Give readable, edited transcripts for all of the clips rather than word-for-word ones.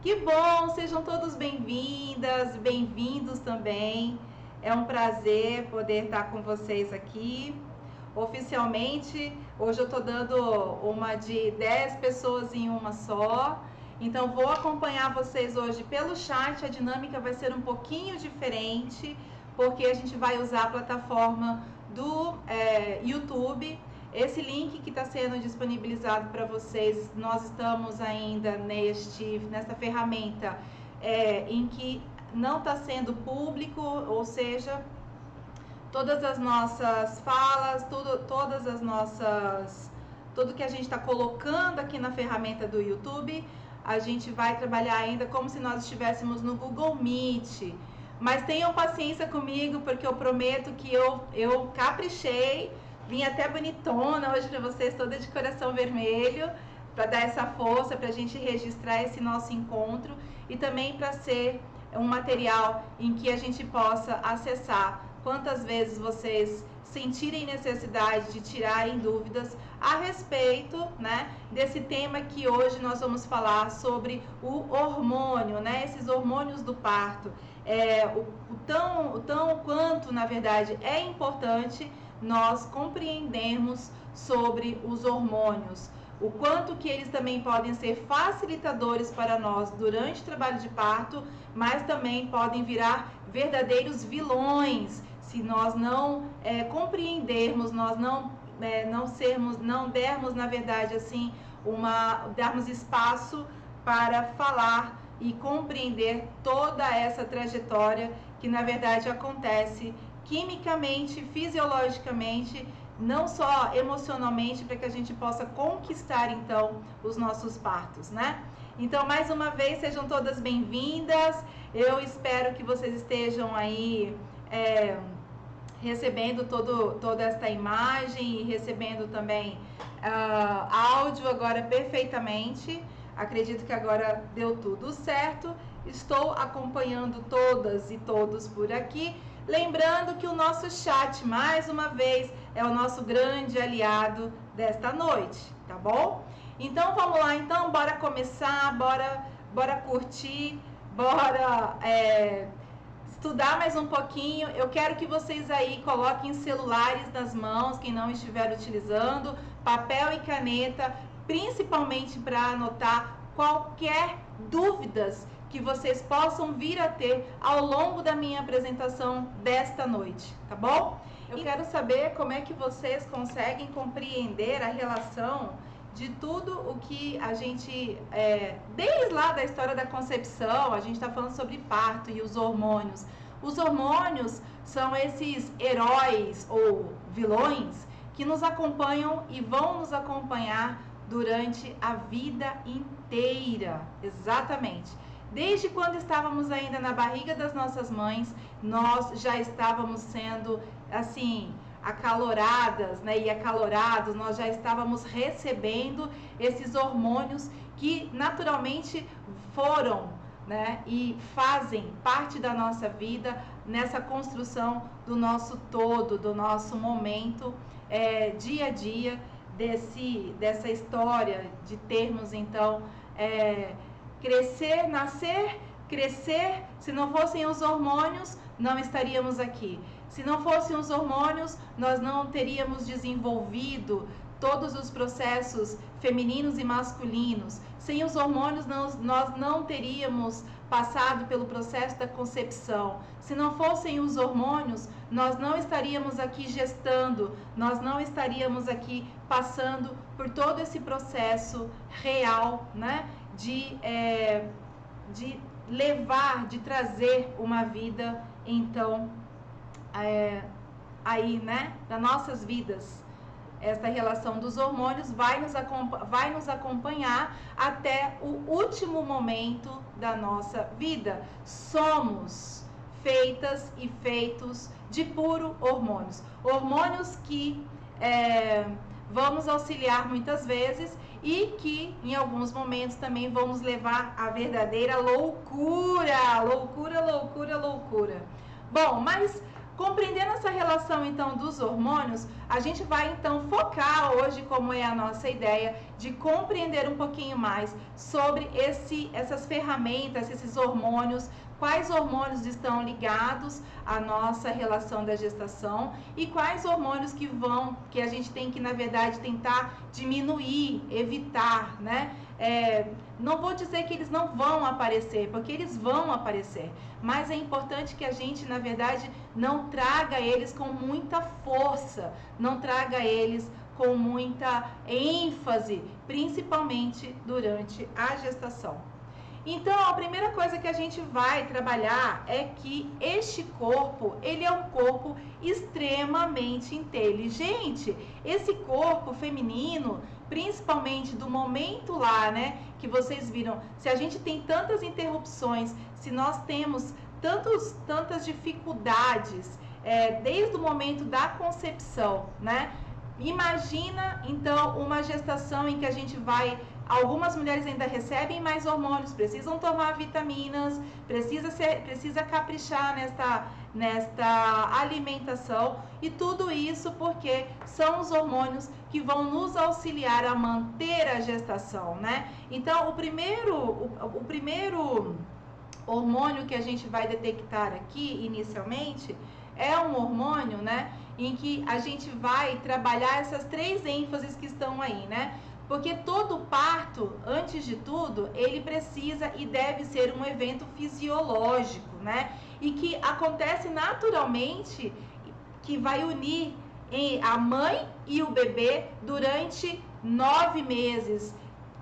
Que bom, sejam todos bem-vindas, bem-vindos também. É um prazer poder estar com vocês aqui. Oficialmente, hoje eu estou dando uma de 10 pessoas em uma só. Então, vou acompanhar vocês hoje pelo chat. A dinâmica vai ser um pouquinho diferente, porque a gente vai usar a plataforma do YouTube. Esse link que está sendo disponibilizado para vocês, nós estamos ainda nessa ferramenta em que não está sendo público, ou seja, todas as nossas falas, tudo que a gente está colocando aqui na ferramenta do YouTube, a gente vai trabalhar ainda como se nós estivéssemos no Google Meet. Mas tenham paciência comigo, porque eu prometo que eu caprichei. Vim até bonitona hoje para vocês, toda de coração vermelho, para dar essa força, para a gente registrar esse nosso encontro e também para ser um material em que a gente possa acessar quantas vezes vocês sentirem necessidade de tirarem dúvidas a respeito, né, desse tema que hoje nós vamos falar sobre o hormônio, né, esses hormônios do parto, o tão quanto, na verdade, é importante nós compreendermos sobre os hormônios, o quanto que eles também podem ser facilitadores para nós durante o trabalho de parto, mas também podem virar verdadeiros vilões se nós não compreendermos, nós não dermos, na verdade, assim, darmos espaço para falar e compreender toda essa trajetória que, na verdade, acontece quimicamente, fisiologicamente, não só emocionalmente, para que a gente possa conquistar, então, os nossos partos, né? Então, mais uma vez, sejam todas bem-vindas. Eu espero que vocês estejam aí recebendo toda esta imagem e recebendo também áudio agora perfeitamente. Acredito que agora deu tudo certo. Estou acompanhando todas e todos por aqui. Lembrando que o nosso chat, mais uma vez, é o nosso grande aliado desta noite, tá bom? Então, vamos lá, então, bora começar, bora curtir, bora estudar mais um pouquinho. Eu quero que vocês aí coloquem celulares nas mãos, quem não estiver utilizando, papel e caneta, principalmente para anotar qualquer dúvidas que vocês possam vir a ter ao longo da minha apresentação desta noite, tá bom? Eu quero saber como é que vocês conseguem compreender a relação de tudo o que a gente, desde lá da história da concepção, a gente está falando sobre parto e os hormônios. Os hormônios são esses heróis ou vilões que nos acompanham e vão nos acompanhar durante a vida inteira, exatamente. Desde quando estávamos ainda na barriga das nossas mães, nós já estávamos sendo, assim, acaloradas, né, e acalorados, nós já estávamos recebendo esses hormônios que naturalmente foram, né, e fazem parte da nossa vida nessa construção do nosso todo, do nosso momento, dia a dia, dessa história de termos, então, crescer, nascer, crescer. Se não fossem os hormônios, não estaríamos aqui. Se não fossem os hormônios, nós não teríamos desenvolvido todos os processos femininos e masculinos. Sem os hormônios, nós não teríamos passado pelo processo da concepção. Se não fossem os hormônios, nós não estaríamos aqui gestando, nós não estaríamos aqui passando por todo esse processo real, né? De levar, de trazer uma vida, então, aí, né, das nossas vidas. Esta relação dos hormônios vai nos acompanhar até o último momento da nossa vida. Somos feitas e feitos de puro hormônios. Hormônios que vamos auxiliar muitas vezes e que em alguns momentos também vão nos levar à verdadeira loucura. Loucura, loucura, loucura. Bom, mas Compreendendo essa relação, então, dos hormônios, a gente vai, então, focar hoje, como é a nossa ideia, de compreender um pouquinho mais sobre essas ferramentas, esses hormônios, quais hormônios estão ligados à nossa relação da gestação e quais hormônios que a gente tem que, na verdade, tentar diminuir, evitar, né? Não vou dizer que eles não vão aparecer, porque eles vão aparecer, mas é importante que a gente, na verdade, não traga eles com muita força, não traga eles com muita ênfase, principalmente durante a gestação. Então, a primeira coisa que a gente vai trabalhar é que este corpo, ele é um corpo extremamente inteligente. Esse corpo feminino, principalmente do momento lá, né, que vocês viram, se a gente tem tantas interrupções, se nós temos tantas dificuldades, desde o momento da concepção, né? Imagina, então, uma gestação em que a gente vai... Algumas mulheres ainda recebem mais hormônios, precisam tomar vitaminas, precisa caprichar nesta alimentação, e tudo isso porque são os hormônios que vão nos auxiliar a manter a gestação, né? Então, o primeiro hormônio que a gente vai detectar aqui inicialmente é um hormônio, né, em que a gente vai trabalhar essas 3 ênfases que estão aí, né? Porque todo parto, antes de tudo, ele precisa e deve ser um evento fisiológico, né? E que acontece naturalmente, que vai unir a mãe e o bebê durante 9 meses,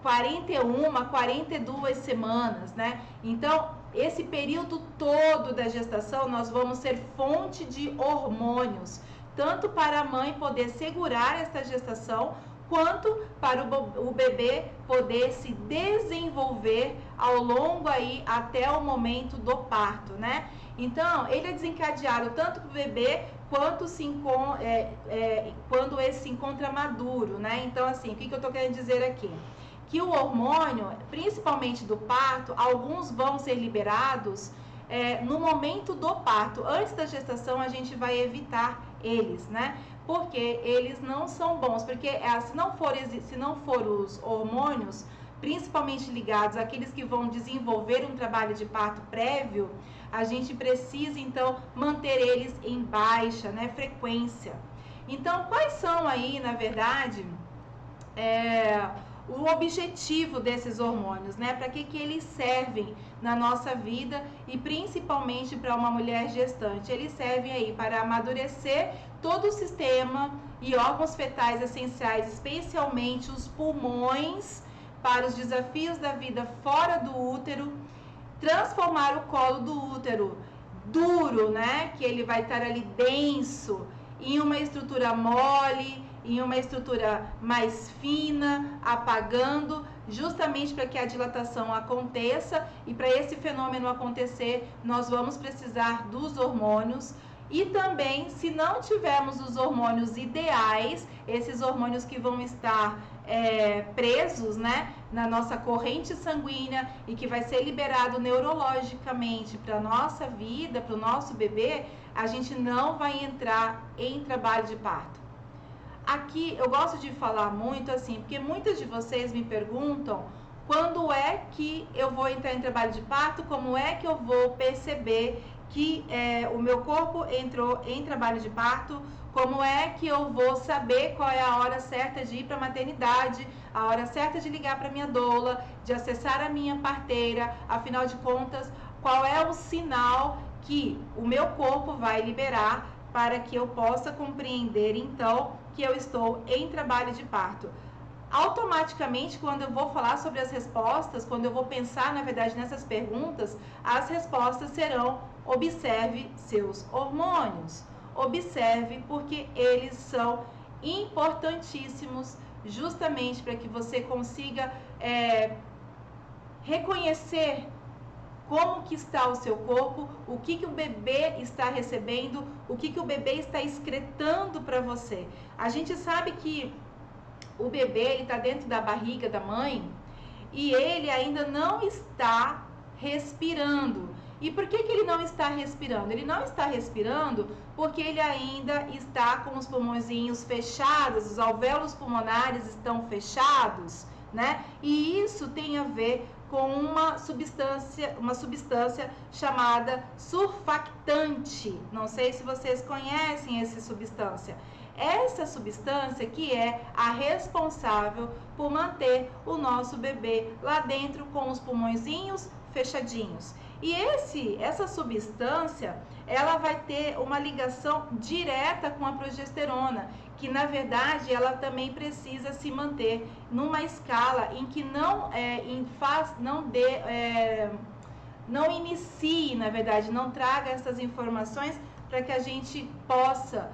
41, 42 semanas, né? Então, esse período todo da gestação, nós vamos ser fonte de hormônios, tanto para a mãe poder segurar esta gestação, quanto para o bebê poder se desenvolver ao longo aí até o momento do parto, né? Então, ele é desencadeado tanto para o bebê quanto quando ele se encontra maduro, né? Então, assim, o que eu estou querendo dizer aqui? Que o hormônio, principalmente do parto, alguns vão ser liberados no momento do parto. Antes da gestação, a gente vai evitar eles, né? Porque eles não são bons, porque se não for os hormônios, principalmente ligados àqueles que vão desenvolver um trabalho de parto prévio, a gente precisa, então, manter eles em baixa, né, frequência. Então, quais são aí, na verdade, o objetivo desses hormônios, né? Para que eles servem na nossa vida e principalmente para uma mulher gestante? Eles servem aí para amadurecer todo o sistema e órgãos fetais essenciais, especialmente os pulmões, para os desafios da vida fora do útero, transformar o colo do útero duro, né? Que ele vai estar ali denso, em uma estrutura mole, em uma estrutura mais fina, apagando, justamente para que a dilatação aconteça. E para esse fenômeno acontecer, nós vamos precisar dos hormônios. E também, se não tivermos os hormônios ideais, esses hormônios que vão estar presos, né, na nossa corrente sanguínea e que vai ser liberado neurologicamente para a nossa vida, para o nosso bebê, a gente não vai entrar em trabalho de parto. Aqui eu gosto de falar muito assim, porque muitas de vocês me perguntam quando é que eu vou entrar em trabalho de parto, como é que eu vou perceber que o meu corpo entrou em trabalho de parto, como é que eu vou saber qual é a hora certa de ir para a maternidade, a hora certa de ligar para minha doula, de acessar a minha parteira, afinal de contas, qual é o sinal que o meu corpo vai liberar para que eu possa compreender, então, que eu estou em trabalho de parto. Automaticamente, quando eu vou falar sobre as respostas, quando eu vou pensar, na verdade, nessas perguntas, as respostas serão: observe seus hormônios. Observe, porque eles são importantíssimos justamente para que você consiga reconhecer como que está o seu corpo, o que o bebê está recebendo, o que o bebê está excretando para você. A gente sabe que o bebê está dentro da barriga da mãe e ele ainda não está respirando. E por que ele não está respirando? Ele não está respirando porque ele ainda está com os pulmõezinhos fechados, os alvéolos pulmonares estão fechados, né? E isso tem a ver com uma substância chamada surfactante. Não sei se vocês conhecem essa substância. Essa substância que é a responsável por manter o nosso bebê lá dentro com os pulmõezinhos fechadinhos. E essa substância, ela vai ter uma ligação direta com a progesterona, que na verdade ela também precisa se manter numa escala em que não inicie, na verdade, não traga essas informações para que a gente possa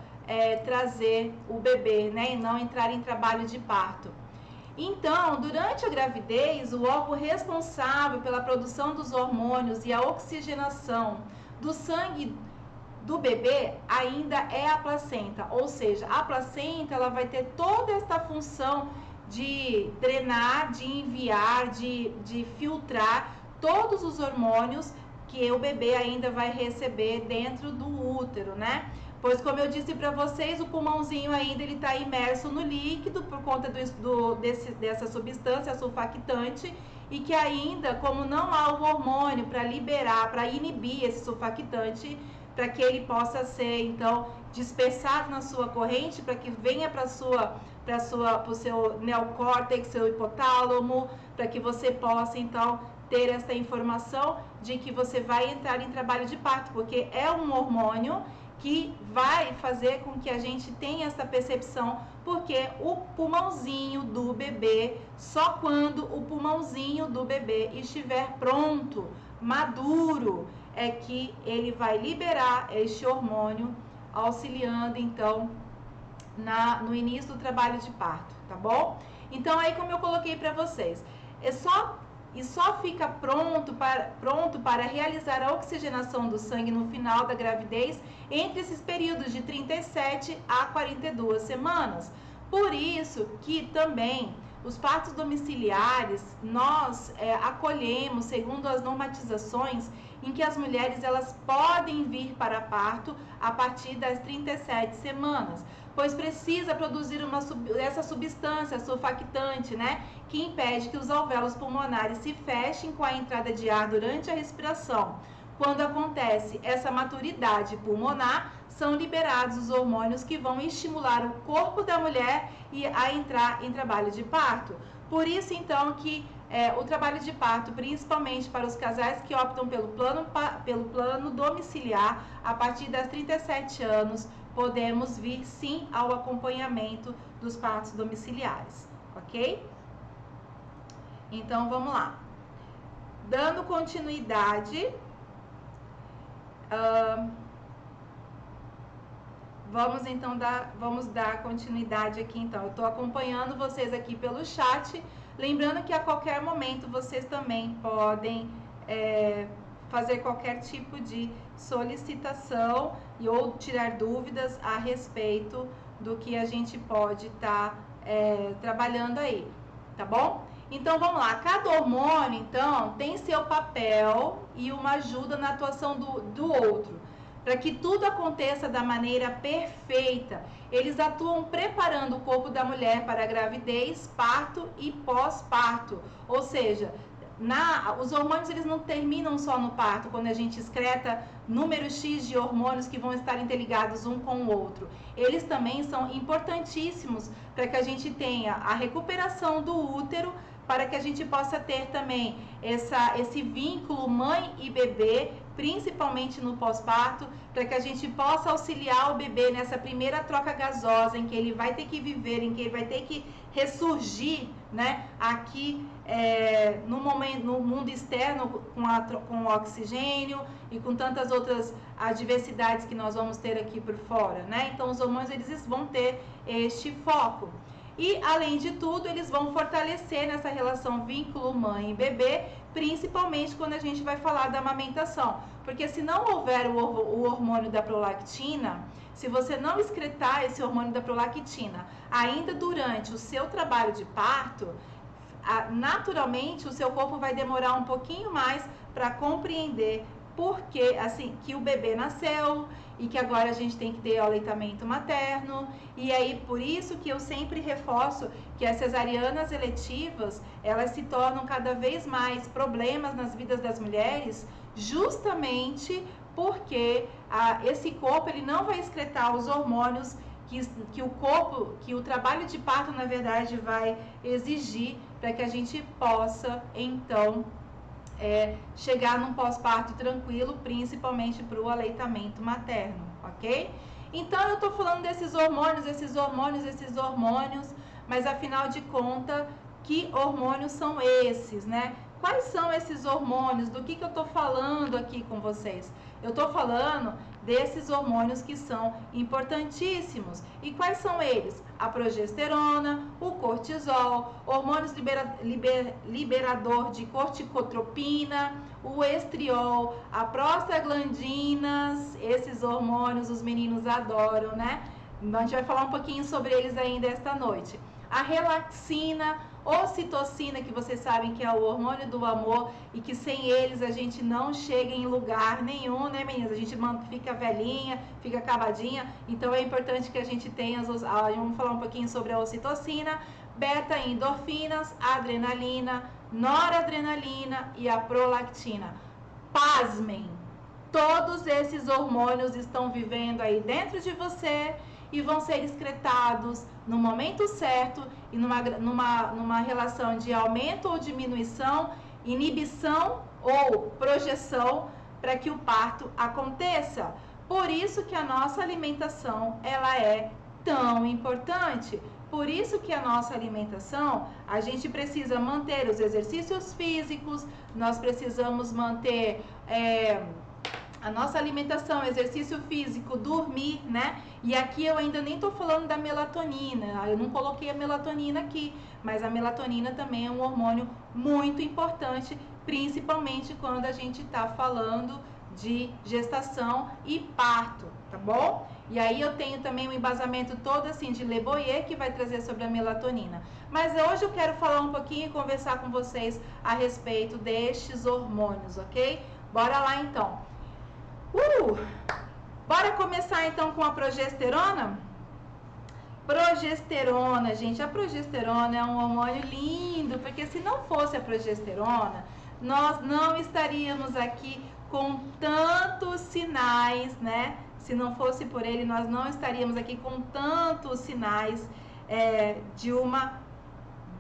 trazer o bebê, né, e não entrar em trabalho de parto. Então, durante a gravidez, o órgão responsável pela produção dos hormônios e a oxigenação do sangue do bebê ainda é a placenta, ou seja, a placenta ela vai ter toda esta função de drenar, de enviar, de filtrar todos os hormônios que o bebê ainda vai receber dentro do útero, né? Pois, como eu disse para vocês, o pulmãozinho ainda ele está imerso no líquido por conta dessa substância surfactante e que ainda, como não há o hormônio para liberar, para inibir esse surfactante, para que ele possa ser, então, dispersado na sua corrente, para que venha para o seu neocórtex, seu hipotálamo, para que você possa, então, ter essa informação de que você vai entrar em trabalho de parto, porque é um hormônio que vai fazer com que a gente tenha essa percepção, porque o pulmãozinho do bebê, só quando o pulmãozinho do bebê estiver pronto, maduro, é que ele vai liberar este hormônio, auxiliando então no início do trabalho de parto, tá bom? Então aí, como eu coloquei para vocês, só fica pronto para realizar a oxigenação do sangue no final da gravidez entre esses períodos de 37 a 42 semanas. Por isso que também os partos domiciliares nós acolhemos segundo as normatizações em que as mulheres elas podem vir para parto a partir das 37 semanas, pois precisa produzir essa substância surfactante, né, que impede que os alvéolos pulmonares se fechem com a entrada de ar durante a respiração. Quando acontece essa maturidade pulmonar, são liberados os hormônios que vão estimular o corpo da mulher a entrar em trabalho de parto. Por isso, então, que o trabalho de parto, principalmente para os casais que optam pelo plano domiciliar, a partir das 37 anos, podemos vir sim ao acompanhamento dos partos domiciliares, ok? Então, vamos lá. Dando continuidade, vamos dar continuidade aqui, então. Eu estou acompanhando vocês aqui pelo chat, lembrando que a qualquer momento vocês também podem fazer qualquer tipo de solicitação ou tirar dúvidas a respeito do que a gente pode estar trabalhando aí, tá bom? Então, vamos lá. Cada hormônio, então, tem seu papel e uma ajuda na atuação do outro. Para que tudo aconteça da maneira perfeita, eles atuam preparando o corpo da mulher para a gravidez, parto e pós-parto. Ou seja, os hormônios eles não terminam só no parto, quando a gente excreta número X de hormônios que vão estar interligados um com o outro. Eles também são importantíssimos para que a gente tenha a recuperação do útero, para que a gente possa ter também esse vínculo mãe e bebê, principalmente no pós-parto, para que a gente possa auxiliar o bebê nessa primeira troca gasosa, em que ele vai ter que viver, em que ele vai ter que ressurgir, né, aqui no mundo externo, com o oxigênio e com tantas outras adversidades que nós vamos ter aqui por fora, né? Então, os hormônios eles vão ter este foco. E, além de tudo, eles vão fortalecer nessa relação vínculo mãe e bebê, principalmente quando a gente vai falar da amamentação. Porque se não houver o hormônio da prolactina, se você não excretar esse hormônio da prolactina ainda durante o seu trabalho de parto, naturalmente o seu corpo vai demorar um pouquinho mais para compreender porque assim que o bebê nasceu e que agora a gente tem que ter o aleitamento materno. E aí por isso que eu sempre reforço que as cesarianas eletivas, elas se tornam cada vez mais problemas nas vidas das mulheres, justamente porque esse corpo ele não vai excretar os hormônios que o trabalho de parto na verdade vai exigir para que a gente possa então chegar num pós-parto tranquilo, principalmente para o aleitamento materno, ok? Então eu tô falando desses hormônios, mas afinal de contas, que hormônios são esses, né? Quais são esses hormônios? Do que eu tô falando aqui com vocês? Eu tô falando desses hormônios que são importantíssimos. E quais são eles? A progesterona, o cortisol, hormônios liberador de corticotropina, o estriol, a prostaglandinas, esses hormônios os meninos adoram, né? A gente vai falar um pouquinho sobre eles ainda esta noite. A relaxina, ocitocina, que vocês sabem que é o hormônio do amor e que sem eles a gente não chega em lugar nenhum, né, meninas? A gente fica velhinha, fica acabadinha, então é importante que a gente tenha, vamos falar um pouquinho sobre a ocitocina, beta-endorfinas, adrenalina, noradrenalina e a prolactina. Pasmem, todos esses hormônios estão vivendo aí dentro de você e vão ser excretados no momento certo e numa relação de aumento ou diminuição, inibição ou projeção para que o parto aconteça. Por isso que a nossa alimentação ela é tão importante. Por isso que a nossa alimentação, a gente precisa manter os exercícios físicos, nós precisamos manter a nossa alimentação, exercício físico, dormir, né? E aqui eu ainda nem tô falando da melatonina, eu não coloquei a melatonina aqui, mas a melatonina também é um hormônio muito importante, principalmente quando a gente tá falando de gestação e parto, tá bom? E aí eu tenho também um embasamento todo assim de Le Boyer que vai trazer sobre a melatonina. Mas hoje eu quero falar um pouquinho e conversar com vocês a respeito destes hormônios, ok? Bora lá então. Bora começar então com a progesterona? Progesterona, gente, a progesterona é um hormônio lindo, porque se não fosse a progesterona, nós não estaríamos aqui com tantos sinais, né? Se não fosse por ele, nós não estaríamos aqui com tantos sinais de uma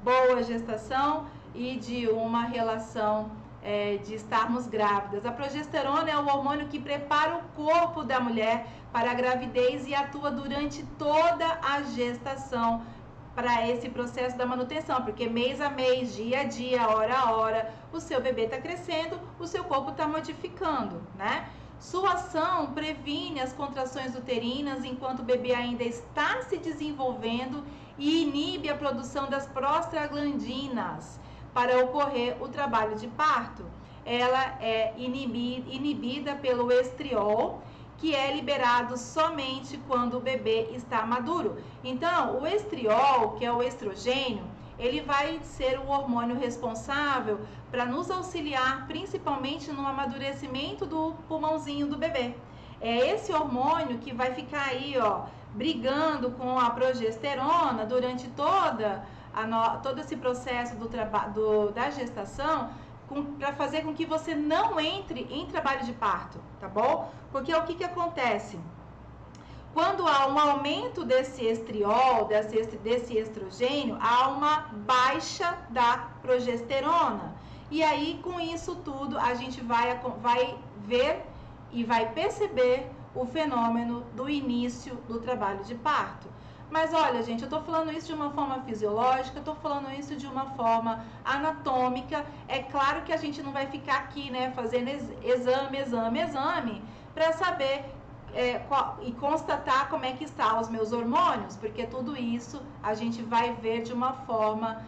boa gestação e de uma relação de estarmos grávidas. A progesterona é o hormônio que prepara o corpo da mulher para a gravidez e atua durante toda a gestação para esse processo da manutenção, porque mês a mês, dia a dia, hora a hora, o seu bebê está crescendo, o seu corpo está modificando, né? Sua ação previne as contrações uterinas enquanto o bebê ainda está se desenvolvendo e inibe a produção das prostaglandinas para ocorrer o trabalho de parto. Ela é inibida pelo estriol, que é liberado somente quando o bebê está maduro. Então, o estriol, que é o estrogênio, ele vai ser o hormônio responsável para nos auxiliar, principalmente no amadurecimento do pulmãozinho do bebê. É esse hormônio que vai ficar aí, ó, brigando com a progesterona durante todo esse processo da gestação, para fazer com que você não entre em trabalho de parto, tá bom? Porque o que acontece? Quando há um aumento desse estriol, desse estrogênio, há uma baixa da progesterona. E aí, com isso tudo, a gente vai ver e vai perceber o fenômeno do início do trabalho de parto. Mas olha, gente, eu tô falando isso de uma forma fisiológica, eu tô falando isso de uma forma anatômica. É claro que a gente não vai ficar aqui, né, fazendo exame, para saber e constatar como é que estão os meus hormônios, porque tudo isso a gente vai ver de uma forma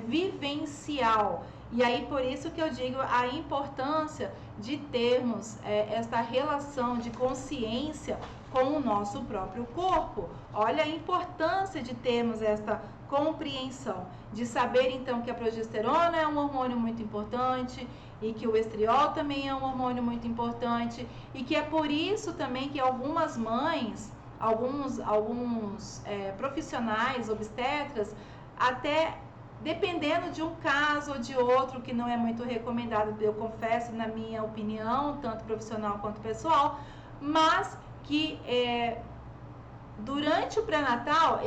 vivencial. E aí, por isso que eu digo a importância de termos esta relação de consciência com o nosso próprio corpo. Olha a importância de termos esta compreensão, de saber então que a progesterona é um hormônio muito importante e que o estriol também é um hormônio muito importante e que é por isso também que algumas mães, alguns profissionais obstetras, até dependendo de um caso ou de outro que não é muito recomendado, eu confesso, na minha opinião, tanto profissional quanto pessoal, mas que durante o pré-natal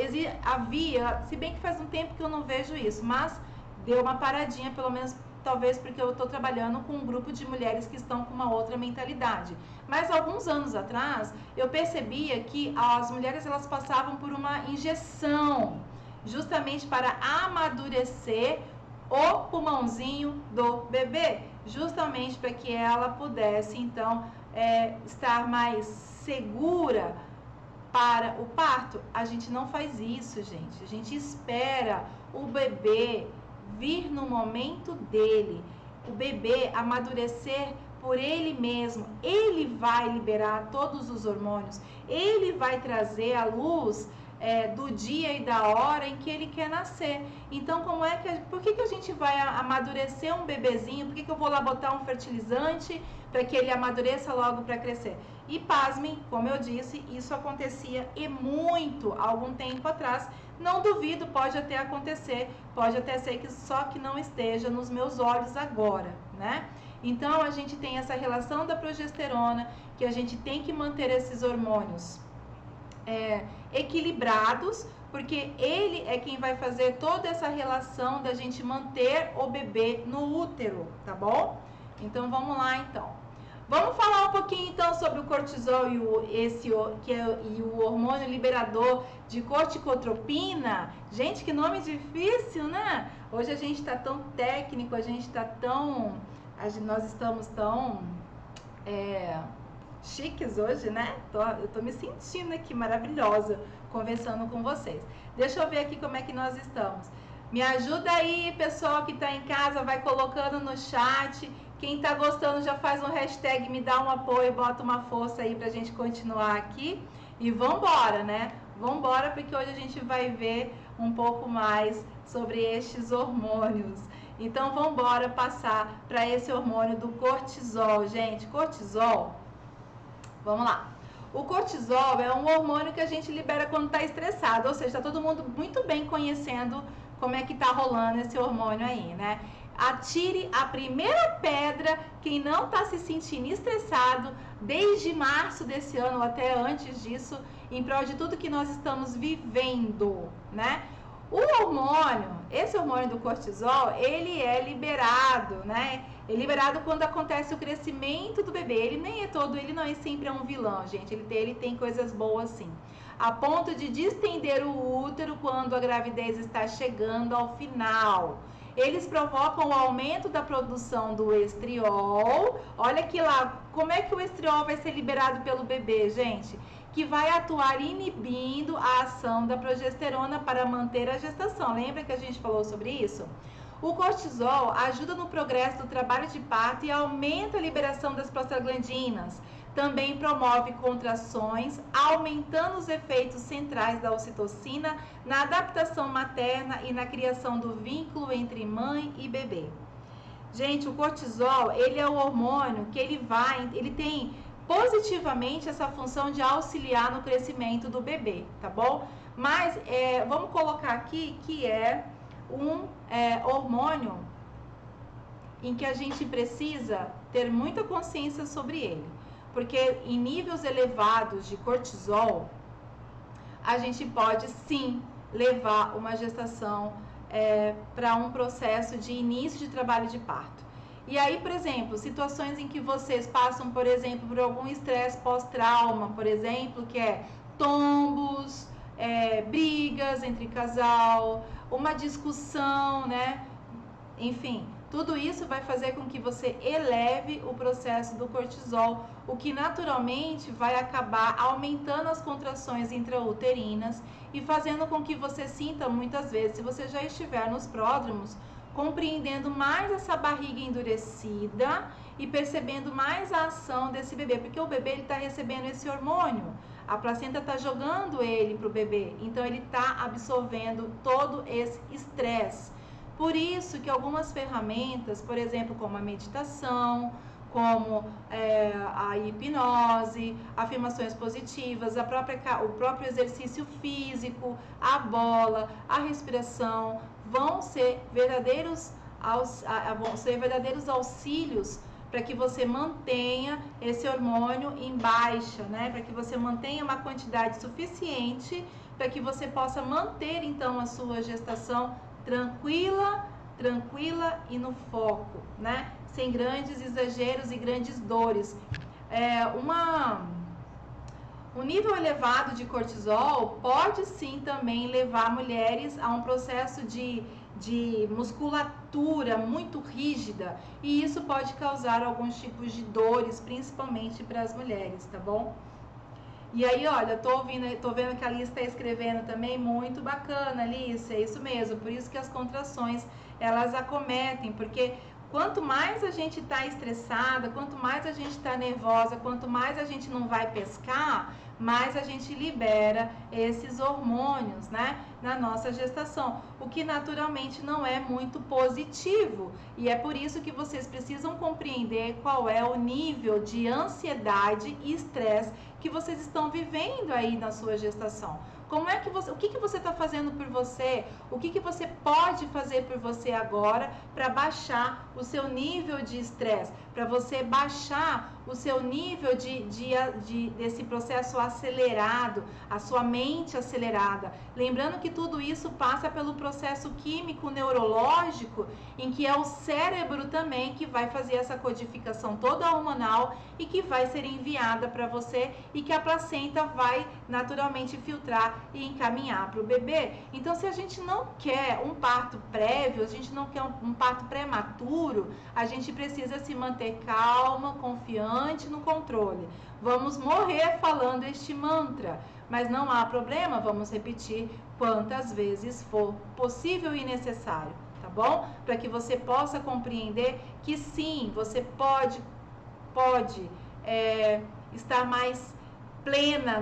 havia, se bem que faz um tempo que eu não vejo isso, mas deu uma paradinha, pelo menos talvez porque eu estou trabalhando com um grupo de mulheres que estão com uma outra mentalidade. Mas alguns anos atrás, eu percebia que as mulheres elas passavam por uma injeção, justamente para amadurecer o pulmãozinho do bebê, justamente para que ela pudesse, então, estar mais segura para o parto. A gente não faz isso, gente. A gente espera o bebê vir no momento dele, o bebê amadurecer por ele mesmo. Ele vai liberar todos os hormônios, ele vai trazer a luz do dia e da hora em que ele quer nascer. Então, por que a gente vai amadurecer um bebezinho? Por que eu vou lá botar um fertilizante para que ele amadureça logo para crescer? E pasmem, como eu disse, isso acontecia e muito há algum tempo atrás. Não duvido, pode até acontecer, pode até ser que só que não esteja nos meus olhos agora, né? Então, a gente tem essa relação da progesterona, que a gente tem que manter esses hormônios equilibrados, porque ele é quem vai fazer toda essa relação da gente manter o bebê no útero, tá bom? Então, vamos lá, então. Vamos falar um pouquinho, então, sobre o cortisol e o hormônio liberador de corticotropina. Gente, que nome difícil, né? Hoje a gente tá tão técnico, nós estamos tão chiques hoje, né? Eu tô me sentindo aqui maravilhosa conversando com vocês. Deixa eu ver aqui como é que nós estamos. Me ajuda aí, pessoal que tá em casa, vai colocando no chat. Quem tá gostando já faz um hashtag, me dá um apoio, bota uma força aí pra gente continuar aqui. E vambora, né? Vambora, porque hoje a gente vai ver um pouco mais sobre estes hormônios. Então vambora passar para esse hormônio do cortisol, gente. Cortisol, vamos lá. O cortisol é um hormônio que a gente libera quando está estressado, ou seja, está todo mundo muito bem conhecendo como é que está rolando esse hormônio aí, né? Atire a primeira pedra quem não está se sentindo estressado desde março desse ano ou até antes disso, em prol de tudo que nós estamos vivendo, né? Esse hormônio do cortisol, ele é liberado, né? É liberado quando acontece o crescimento do bebê. Ele não é sempre um vilão, gente. Ele tem coisas boas sim. A ponto de distender o útero quando a gravidez está chegando ao final. Eles provocam o aumento da produção do estriol. Olha aqui lá, como é que o estriol vai ser liberado pelo bebê, gente? Que vai atuar inibindo a ação da progesterona para manter a gestação. Lembra que a gente falou sobre isso? O cortisol ajuda no progresso do trabalho de parto e aumenta a liberação das prostaglandinas. Também promove contrações, aumentando os efeitos centrais da ocitocina na adaptação materna e na criação do vínculo entre mãe e bebê. Gente, o cortisol, ele é o hormônio que ele tem positivamente essa função de auxiliar no crescimento do bebê, tá bom? Mas vamos colocar aqui que é um hormônio em que a gente precisa ter muita consciência sobre ele, porque em níveis elevados de cortisol, a gente pode sim levar uma gestação para um processo de início de trabalho de parto. E aí, por exemplo, situações em que vocês passam, por exemplo, por algum estresse pós-trauma, por exemplo, que é tombos, brigas entre casal, uma discussão, né? Enfim, tudo isso vai fazer com que você eleve o processo do cortisol, o que naturalmente vai acabar aumentando as contrações intrauterinas e fazendo com que você sinta muitas vezes, se você já estiver nos pródromos, compreendendo mais essa barriga endurecida e percebendo mais a ação desse bebê, porque o bebê está recebendo esse hormônio. A placenta está jogando ele para o bebê, então ele está absorvendo todo esse estresse. Por isso que algumas ferramentas, por exemplo, como a meditação, como a hipnose, afirmações positivas, o próprio exercício físico, a bola, a respiração, vão ser verdadeiros auxílios para que você mantenha esse hormônio em baixa, né? Para que você mantenha uma quantidade suficiente para que você possa manter então a sua gestação tranquila e no foco, né? Sem grandes exageros e grandes dores. Um nível elevado de cortisol pode sim também levar mulheres a um processo de musculatura muito rígida, e isso pode causar alguns tipos de dores, principalmente para as mulheres, tá bom? E aí, olha, tô vendo que a Alice está escrevendo também, muito bacana, Alice, é isso mesmo, por isso que as contrações, elas acometem, porque quanto mais a gente está estressada, quanto mais a gente está nervosa, quanto mais a gente não vai pescar, mais a gente libera esses hormônios, né, na nossa gestação, o que naturalmente não é muito positivo. E é por isso que vocês precisam compreender qual é o nível de ansiedade e estresse que vocês estão vivendo aí na sua gestação. Como é que o que você está fazendo por você? O que você pode fazer por você agora para baixar o seu nível de estresse? Para você baixar o seu nível desse processo acelerado, a sua mente acelerada. Lembrando que tudo isso passa pelo processo químico neurológico, em que é o cérebro também que vai fazer essa codificação toda hormonal e que vai ser enviada para você e que a placenta vai naturalmente filtrar e encaminhar para o bebê. Então, se a gente não quer um parto prévio, a gente não quer um parto prematuro, a gente precisa se manter calma, confiante no controle. Vamos morrer falando este mantra, mas não há problema, vamos repetir quantas vezes for possível e necessário, tá bom? Para que você possa compreender que sim, você pode estar mais plena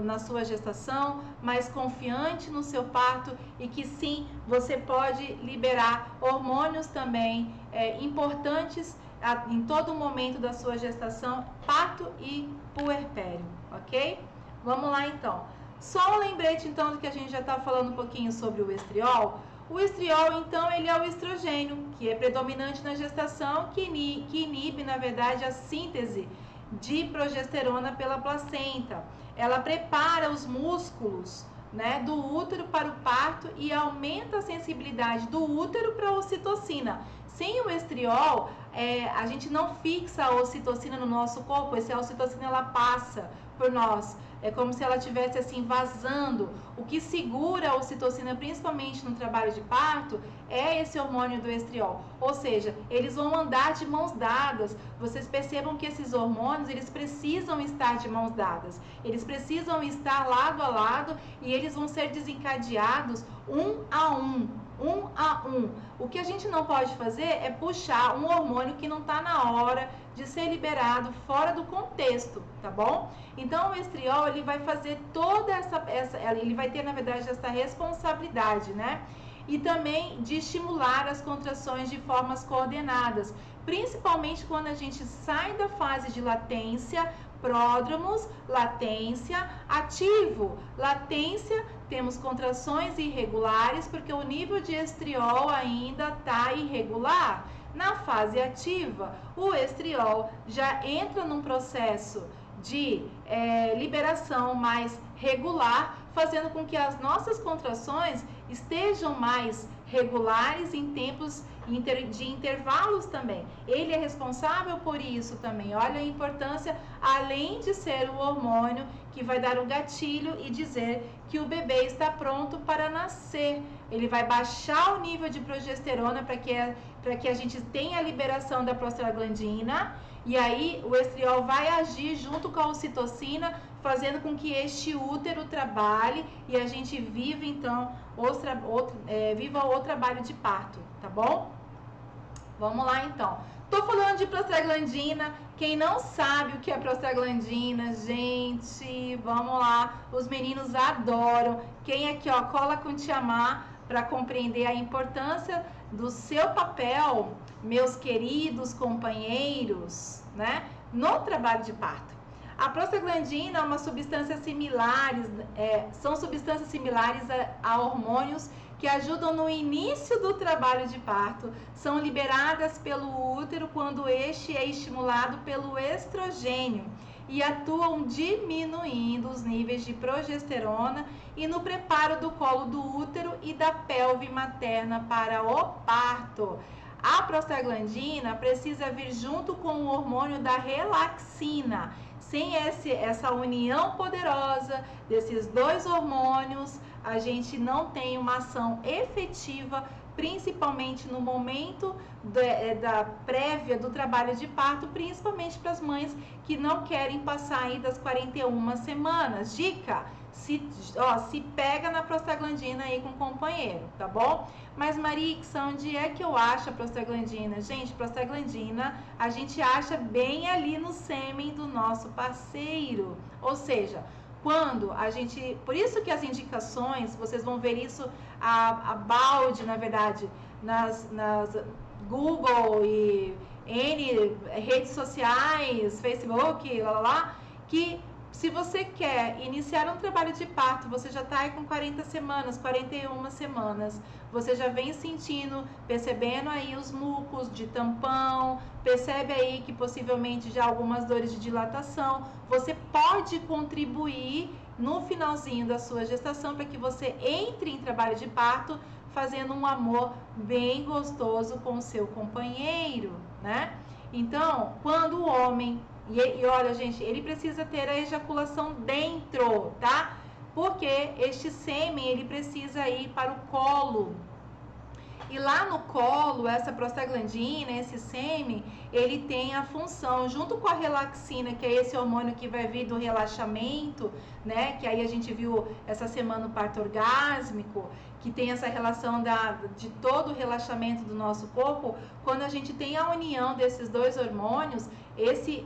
na sua gestação, mais confiante no seu parto, e que sim, você pode liberar hormônios também importantes em todo momento da sua gestação, parto e puerpério, ok? Vamos lá então. Só um lembrete então do que a gente já está falando um pouquinho sobre o estriol. O estriol, então, ele é o estrogênio, que é predominante na gestação, que inibe, na verdade, a síntese de progesterona pela placenta. Ela prepara os músculos, né, do útero para o parto e aumenta a sensibilidade do útero para a ocitocina. Sem o estriol, a gente não fixa a ocitocina no nosso corpo. Essa ocitocina, ela passa por nós. É como se ela estivesse assim vazando. O que segura a ocitocina, principalmente no trabalho de parto, é esse hormônio do estriol. Ou seja, eles vão andar de mãos dadas. Vocês percebam que esses hormônios, eles precisam estar de mãos dadas. Eles precisam estar lado a lado e eles vão ser desencadeados um a um. O que a gente não pode fazer é puxar um hormônio que não está na hora de ser liberado, fora do contexto, tá bom? Então o estriol, ele vai fazer toda ele vai ter, na verdade, essa responsabilidade, né? E também de estimular as contrações de formas coordenadas, principalmente quando a gente sai da fase de latência, pródromos, latência, ativo. Latência, temos contrações irregulares, porque o nível de estriol ainda está irregular. Na fase ativa, o estriol já entra num processo de liberação mais regular, fazendo com que as nossas contrações estejam mais regulares em tempos de intervalos também. Ele é responsável por isso também. Olha a importância, além de ser o hormônio que vai dar o gatilho e dizer que o bebê está pronto para nascer. Ele vai baixar o nível de progesterona para que a gente tenha a liberação da prostaglandina, e aí o estriol vai agir junto com a ocitocina, fazendo com que este útero trabalhe e a gente viva então viva o trabalho de parto, tá bom? Vamos lá então. Tô falando de prostaglandina. Quem não sabe o que é prostaglandina, gente, vamos lá. Os meninos adoram. Quem aqui, ó, cola com Tia Má para compreender a importância do seu papel, meus queridos companheiros, né, no trabalho de parto. A prostaglandina é uma substância são substâncias similares a hormônios que ajudam no início do trabalho de parto, são liberadas pelo útero quando este é estimulado pelo estrogênio e atuam diminuindo os níveis de progesterona e no preparo do colo do útero e da pelve materna para o parto. A prostaglandina precisa vir junto com o hormônio da relaxina. Sem essa união poderosa desses dois hormônios, a gente não tem uma ação efetiva, principalmente no momento da prévia do trabalho de parto, principalmente para as mães que não querem passar aí das 41 semanas. Dica, se pega na prostaglandina aí com o companheiro, tá bom? Mas Marixa, onde é que eu acho a prostaglandina? Gente, prostaglandina a gente acha bem ali no sêmen do nosso parceiro, ou seja, quando a gente, por isso que as indicações, vocês vão ver isso a balde, na verdade, nas Google e N redes sociais, Facebook, que se você quer iniciar um trabalho de parto, você já está aí com 40 semanas, 41 semanas, você já vem sentindo, percebendo aí os mucos de tampão, percebe aí que possivelmente já algumas dores de dilatação, você pode contribuir no finalzinho da sua gestação para que você entre em trabalho de parto fazendo um amor bem gostoso com o seu companheiro, né? Então, quando o homem... E olha, gente, ele precisa ter a ejaculação dentro, tá? Porque este sêmen, ele precisa ir para o colo. E lá no colo, essa prostaglandina, esse sêmen, ele tem a função, junto com a relaxina, que é esse hormônio que vai vir do relaxamento, né? Que aí a gente viu essa semana o parto orgásmico, que tem essa relação de todo o relaxamento do nosso corpo. Quando a gente tem a união desses dois hormônios,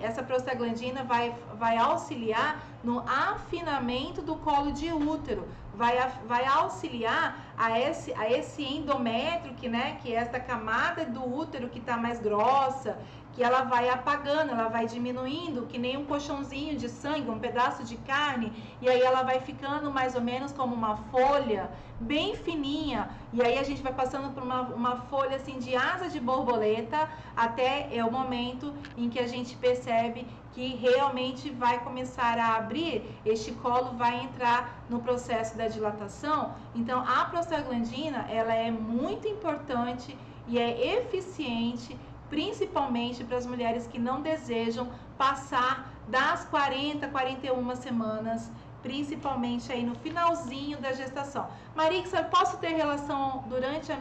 essa prostaglandina vai auxiliar no afinamento do colo de útero, vai auxiliar a esse endométrio, que é essa camada do útero que está mais grossa, que ela vai apagando, ela vai diminuindo, que nem um colchãozinho de sangue, um pedaço de carne, e aí ela vai ficando mais ou menos como uma folha, bem fininha, e aí a gente vai passando por uma folha assim de asa de borboleta, até o momento em que a gente percebe que realmente vai começar a abrir, este colo vai entrar no processo da dilatação. Então, a prostaglandina, ela é muito importante e é eficiente, principalmente para as mulheres que não desejam passar das 40, 41 semanas, principalmente aí no finalzinho da gestação. Marixa, posso ter relação durante a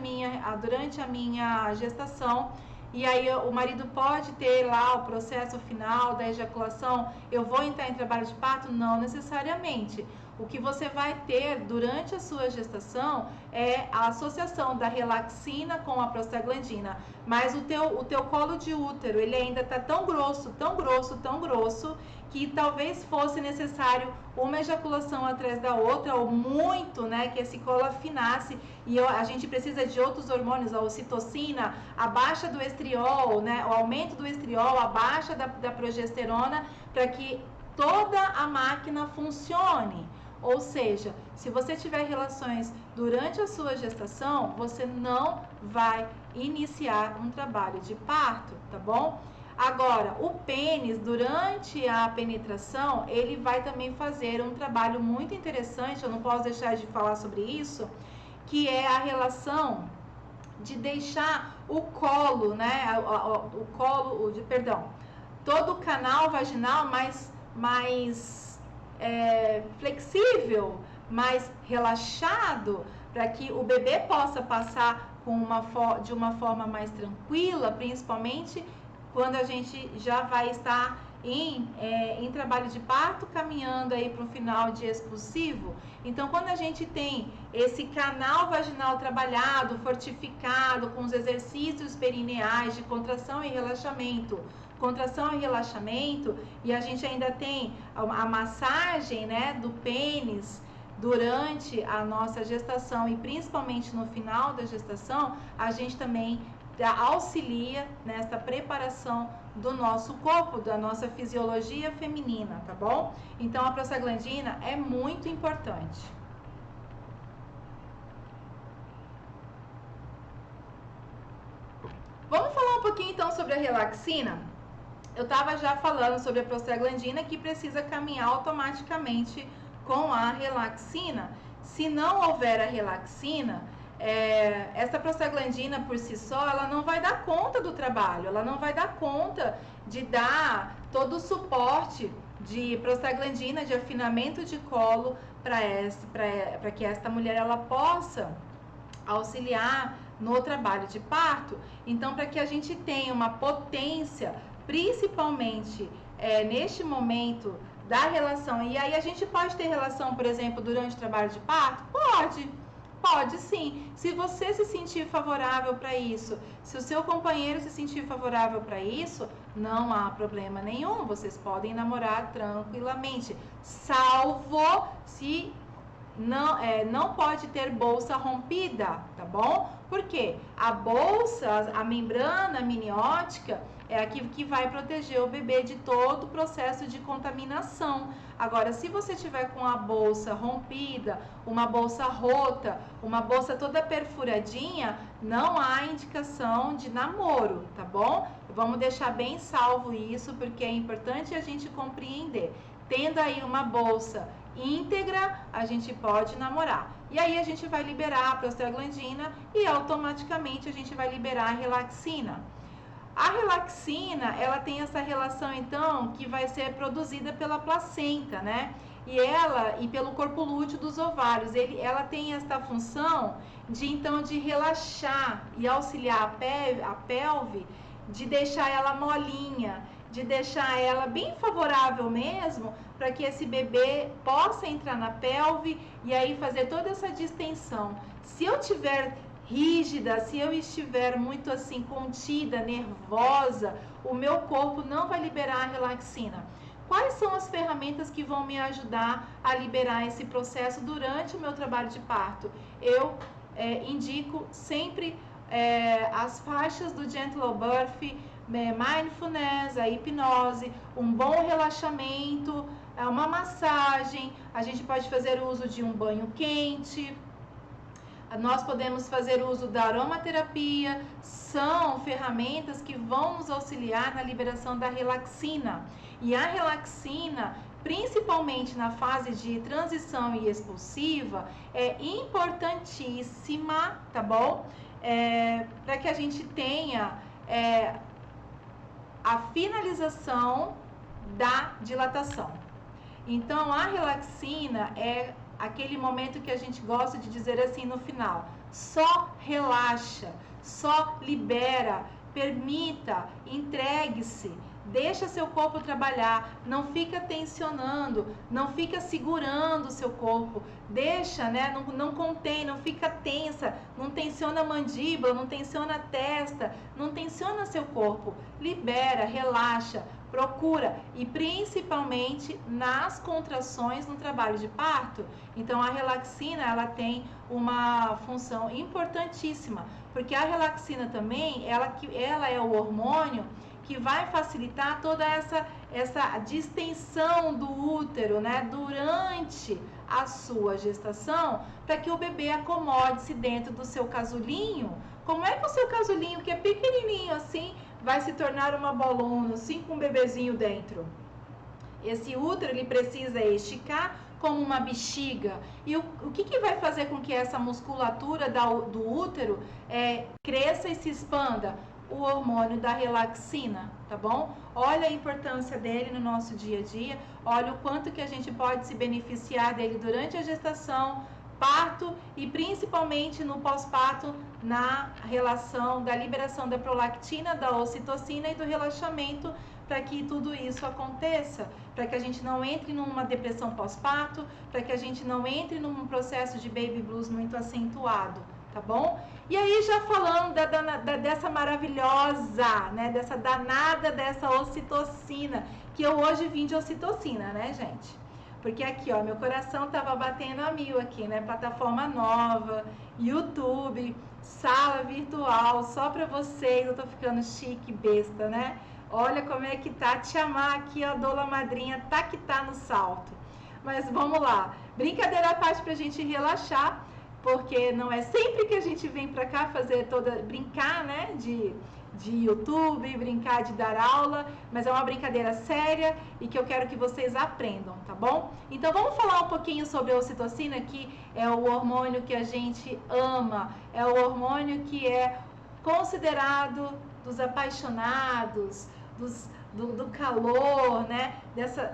minha gestação? E aí o marido pode ter lá o processo final da ejaculação? Eu vou entrar em trabalho de parto? Não necessariamente. O que você vai ter durante a sua gestação é a associação da relaxina com a prostaglandina. Mas o teu colo de útero, ele ainda está tão grosso, tão grosso, tão grosso, que talvez fosse necessário uma ejaculação atrás da outra, ou muito, né, que esse colo afinasse, e a gente precisa de outros hormônios, a ocitocina, a baixa do estriol, né, o aumento do estriol, a baixa da progesterona, para que toda a máquina funcione. Ou seja, se você tiver relações durante a sua gestação, você não vai iniciar um trabalho de parto, tá bom? Agora, o pênis, durante a penetração, ele vai também fazer um trabalho muito interessante, eu não posso deixar de falar sobre isso, que é a relação de deixar o colo, né, todo o canal vaginal mais flexível, mais relaxado, para que o bebê possa passar de uma forma mais tranquila, principalmente quando a gente já vai estar em trabalho de parto, caminhando aí para o final de expulsivo. Então, quando a gente tem esse canal vaginal trabalhado, fortificado, com os exercícios perineais de contração e relaxamento, e a gente ainda tem a massagem, né, do pênis durante a nossa gestação e principalmente no final da gestação, a gente também auxilia nessa preparação do nosso corpo, da nossa fisiologia feminina, tá bom? Então, a prostaglandina é muito importante. Vamos falar um pouquinho então sobre a relaxina? Eu estava já falando sobre a prostaglandina que precisa caminhar automaticamente com a relaxina. Se não houver a relaxina, essa prostaglandina por si só, ela não vai dar conta do trabalho, ela não vai dar conta de dar todo o suporte de prostaglandina, de afinamento de colo para que esta mulher ela possa auxiliar no trabalho de parto. Então, para que a gente tenha uma potência, principalmente neste momento da relação, e aí a gente pode ter relação, por exemplo, durante o trabalho de parto? Pode sim. Se você se sentir favorável para isso, se o seu companheiro se sentir favorável para isso, não há problema nenhum. Vocês podem namorar tranquilamente, salvo se não pode ter bolsa rompida, tá bom? Porque a bolsa, a membrana amniótica é aquilo que vai proteger o bebê de todo o processo de contaminação. Agora, se você tiver com a bolsa rompida, uma bolsa rota, uma bolsa toda perfuradinha, não há indicação de namoro, tá bom? Vamos deixar bem salvo isso, porque é importante a gente compreender. Tendo aí uma bolsa íntegra, a gente pode namorar. E aí a gente vai liberar a prostaglandina e automaticamente a gente vai liberar a relaxina. A relaxina, ela tem essa relação então que vai ser produzida pela placenta, né? E pelo corpo lúteo dos ovários, ela tem essa função de relaxar e auxiliar a pelve, de deixar ela molinha, de deixar ela bem favorável mesmo, para que esse bebê possa entrar na pelve e aí fazer toda essa distensão. Se eu tiver rígida, se eu estiver muito assim contida, nervosa, o meu corpo não vai liberar a relaxina. Quais são as ferramentas que vão me ajudar a liberar esse processo durante o meu trabalho de parto? Eu indico sempre as faixas do Gentle Birth, mindfulness, a hipnose, um bom relaxamento, uma massagem. A gente pode fazer uso de um banho quente. Nós podemos fazer uso da aromaterapia. São ferramentas que vão nos auxiliar na liberação da relaxina. E a relaxina, principalmente na fase de transição e expulsiva, é importantíssima, tá bom? Para que a gente tenha a finalização da dilatação. Então, a relaxina é aquele momento que a gente gosta de dizer assim no final: só relaxa, só libera, permita, entregue-se, deixa seu corpo trabalhar, não fica tensionando, não fica segurando o seu corpo, deixa, né, não contém, não fica tensa, não tensiona a mandíbula, não tensiona a testa, não tensiona seu corpo, libera, relaxa, procura, e principalmente nas contrações no trabalho de parto. Então a relaxina, ela tem uma função importantíssima, porque a relaxina também, ela é o hormônio que vai facilitar toda essa distensão do útero, né, durante a sua gestação, para que o bebê acomode-se dentro do seu casulinho. Como é que o seu casulinho, que é pequenininho assim, vai se tornar uma bolona, assim, com um bebezinho dentro? Esse útero, ele precisa esticar como uma bexiga. E o que vai fazer com que essa musculatura do útero cresça e se expanda? O hormônio da relaxina, tá bom? Olha a importância dele no nosso dia a dia, olha o quanto que a gente pode se beneficiar dele durante a gestação, parto e principalmente no pós-parto, na relação da liberação da prolactina, da ocitocina e do relaxamento, para que tudo isso aconteça, para que a gente não entre numa depressão pós-parto, para que a gente não entre num processo de baby blues muito acentuado, tá bom? E aí já falando dessa maravilhosa, né, dessa danada dessa ocitocina, que eu hoje vim de ocitocina, né, gente? Porque aqui, ó, meu coração tava batendo a mil aqui, né? Plataforma nova, YouTube, sala virtual, só pra vocês. Eu tô ficando chique, besta, né? Olha como é que tá. Te amar aqui, a doula madrinha, tá que tá no salto. Mas vamos lá. Brincadeira à parte pra gente relaxar, porque não é sempre que a gente vem pra cá fazer brincar, né? De YouTube, brincar de dar aula, mas é uma brincadeira séria e que eu quero que vocês aprendam, tá bom? Então vamos falar um pouquinho sobre a ocitocina, que é o hormônio que a gente ama, é o hormônio que é considerado dos apaixonados, do calor, né?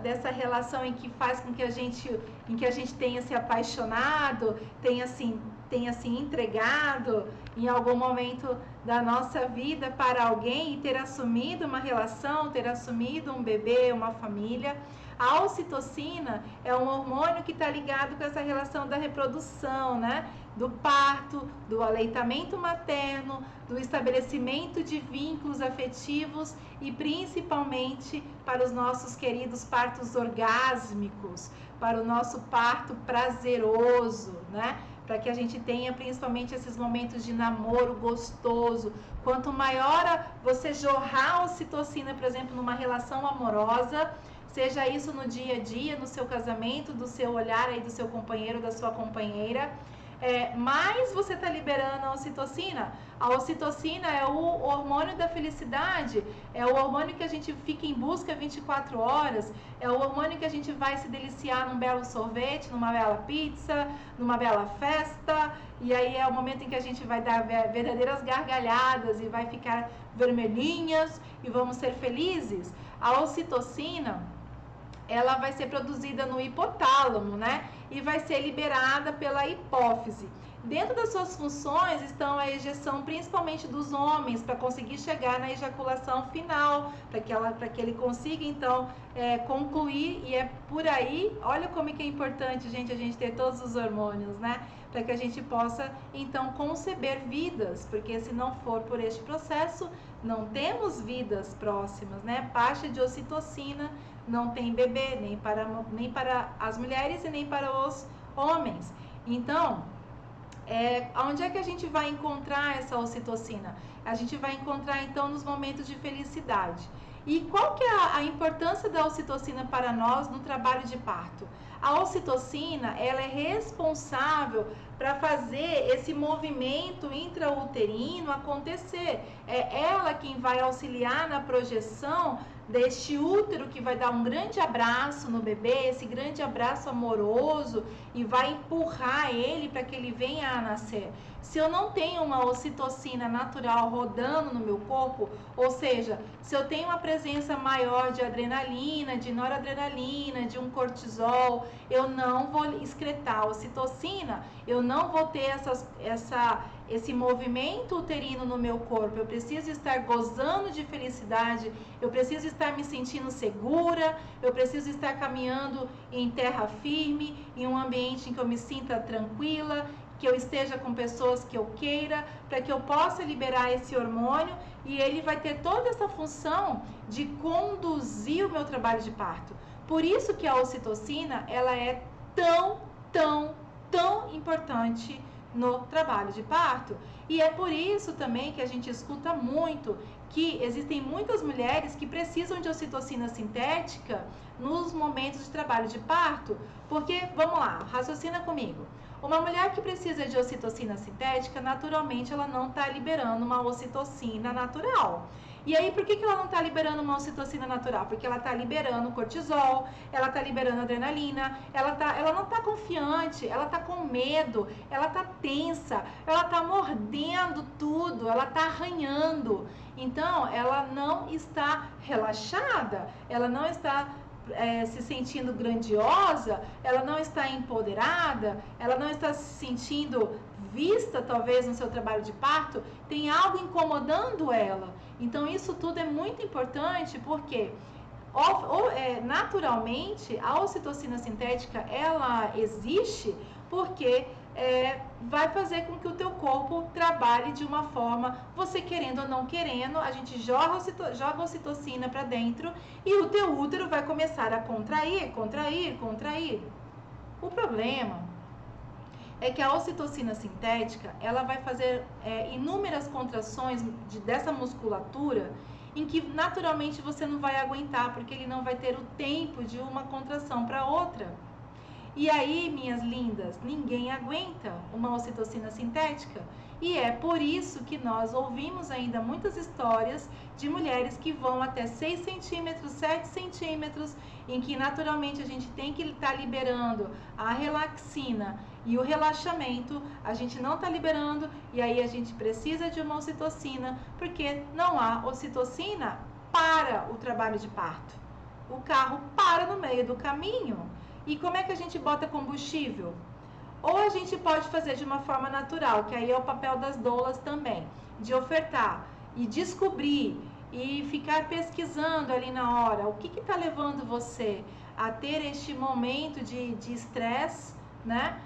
Dessa relação em que faz com que a gente tenha se apaixonado, tenha se entregado em algum momento da nossa vida para alguém e ter assumido uma relação, ter assumido um bebê, uma família. A ocitocina é um hormônio que está ligado com essa relação da reprodução, né? Do parto, do aleitamento materno, do estabelecimento de vínculos afetivos e principalmente para os nossos queridos partos orgásmicos, para o nosso parto prazeroso, né? Para que a gente tenha principalmente esses momentos de namoro gostoso. Quanto maior você jorrar a ocitocina, por exemplo, numa relação amorosa, seja isso no dia a dia, no seu casamento, do seu olhar aí do seu companheiro, da sua companheira, mais você está liberando a ocitocina. A ocitocina é o hormônio da felicidade, é o hormônio que a gente fica em busca 24 horas, é o hormônio que a gente vai se deliciar num belo sorvete, numa bela pizza, numa bela festa, e aí é o momento em que a gente vai dar verdadeiras gargalhadas e vai ficar vermelhinhas e vamos ser felizes. A ocitocina, ela vai ser produzida no hipotálamo, né? E vai ser liberada pela hipófise. Dentro das suas funções estão a ejeção principalmente dos homens, para conseguir chegar na ejaculação final, para que ele consiga então concluir, e é por aí, olha como é que é importante, gente, a gente ter todos os hormônios, né? Para que a gente possa então conceber vidas, porque se não for por este processo, não temos vidas próximas, né? Baixa de ocitocina, não tem bebê, nem para as mulheres e nem para os homens. Então, onde é que a gente vai encontrar essa ocitocina? A gente vai encontrar então nos momentos de felicidade. E qual que é a importância da ocitocina para nós no trabalho de parto? A ocitocina, ela é responsável para fazer esse movimento intrauterino acontecer. É ela quem vai auxiliar na projeção deste útero, que vai dar um grande abraço no bebê, esse grande abraço amoroso, e vai empurrar ele para que ele venha a nascer. Se eu não tenho uma ocitocina natural rodando no meu corpo, ou seja, se eu tenho uma presença maior de adrenalina, de noradrenalina, de um cortisol, eu não vou excretar ocitocina, eu não vou ter esse movimento uterino no meu corpo. Eu preciso estar gozando de felicidade, eu preciso estar me sentindo segura, eu preciso estar caminhando em terra firme, em um ambiente em que eu me sinta tranquila, que eu esteja com pessoas que eu queira, para que eu possa liberar esse hormônio, e ele vai ter toda essa função de conduzir o meu trabalho de parto. Por isso que a ocitocina, ela é tão importante no trabalho de parto. E é por isso também que a gente escuta muito que existem muitas mulheres que precisam de ocitocina sintética nos momentos de trabalho de parto, porque, vamos lá, raciocina comigo. Uma mulher que precisa de ocitocina sintética, naturalmente ela não está liberando uma ocitocina natural. E aí, por que ela não está liberando uma ocitocina natural? Porque ela está liberando cortisol, ela está liberando adrenalina, ela não está confiante, ela está com medo, ela está tensa, ela está mordendo tudo, ela está arranhando. Então, ela não está relaxada, ela não está se sentindo grandiosa, ela não está empoderada, ela não está se sentindo vista, talvez, no seu trabalho de parto, tem algo incomodando ela. Então, isso tudo é muito importante, porque naturalmente a ocitocina sintética ela existe porque vai fazer com que o teu corpo trabalhe de uma forma, você querendo ou não querendo, a gente joga ocitocina para dentro e o teu útero vai começar a contrair. O problema é que a ocitocina sintética, ela vai fazer inúmeras contrações dessa musculatura em que naturalmente você não vai aguentar, porque ele não vai ter o tempo de uma contração para outra. E aí, minhas lindas, ninguém aguenta uma ocitocina sintética. E é por isso que nós ouvimos ainda muitas histórias de mulheres que vão até 6 centímetros, 7 centímetros, em que naturalmente a gente tem que estar liberando a relaxina e o relaxamento, a gente não está liberando, e aí a gente precisa de uma ocitocina, porque não há ocitocina para o trabalho de parto. O carro para no meio do caminho. E como é que a gente bota combustível? Ou a gente pode fazer de uma forma natural, que aí é o papel das doulas também, de ofertar e descobrir e ficar pesquisando ali na hora o que está levando você a ter este momento de estresse, né?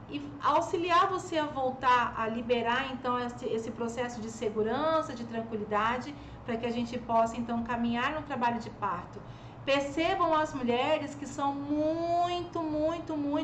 E auxiliar você a voltar a liberar então esse processo de segurança, de tranquilidade, para que a gente possa então caminhar no trabalho de parto. Percebam as mulheres que são muito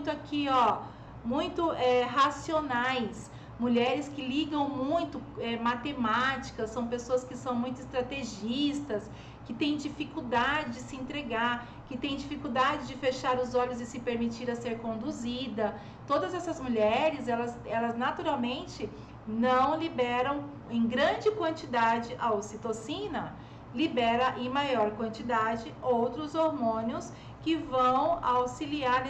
aqui, ó, muito racionais, mulheres que ligam muito matemática, são pessoas que são muito estrategistas, que têm dificuldade de se entregar, que têm dificuldade de fechar os olhos e se permitir a ser conduzida. Todas essas mulheres, elas naturalmente não liberam em grande quantidade a ocitocina, libera em maior quantidade outros hormônios que vão auxiliar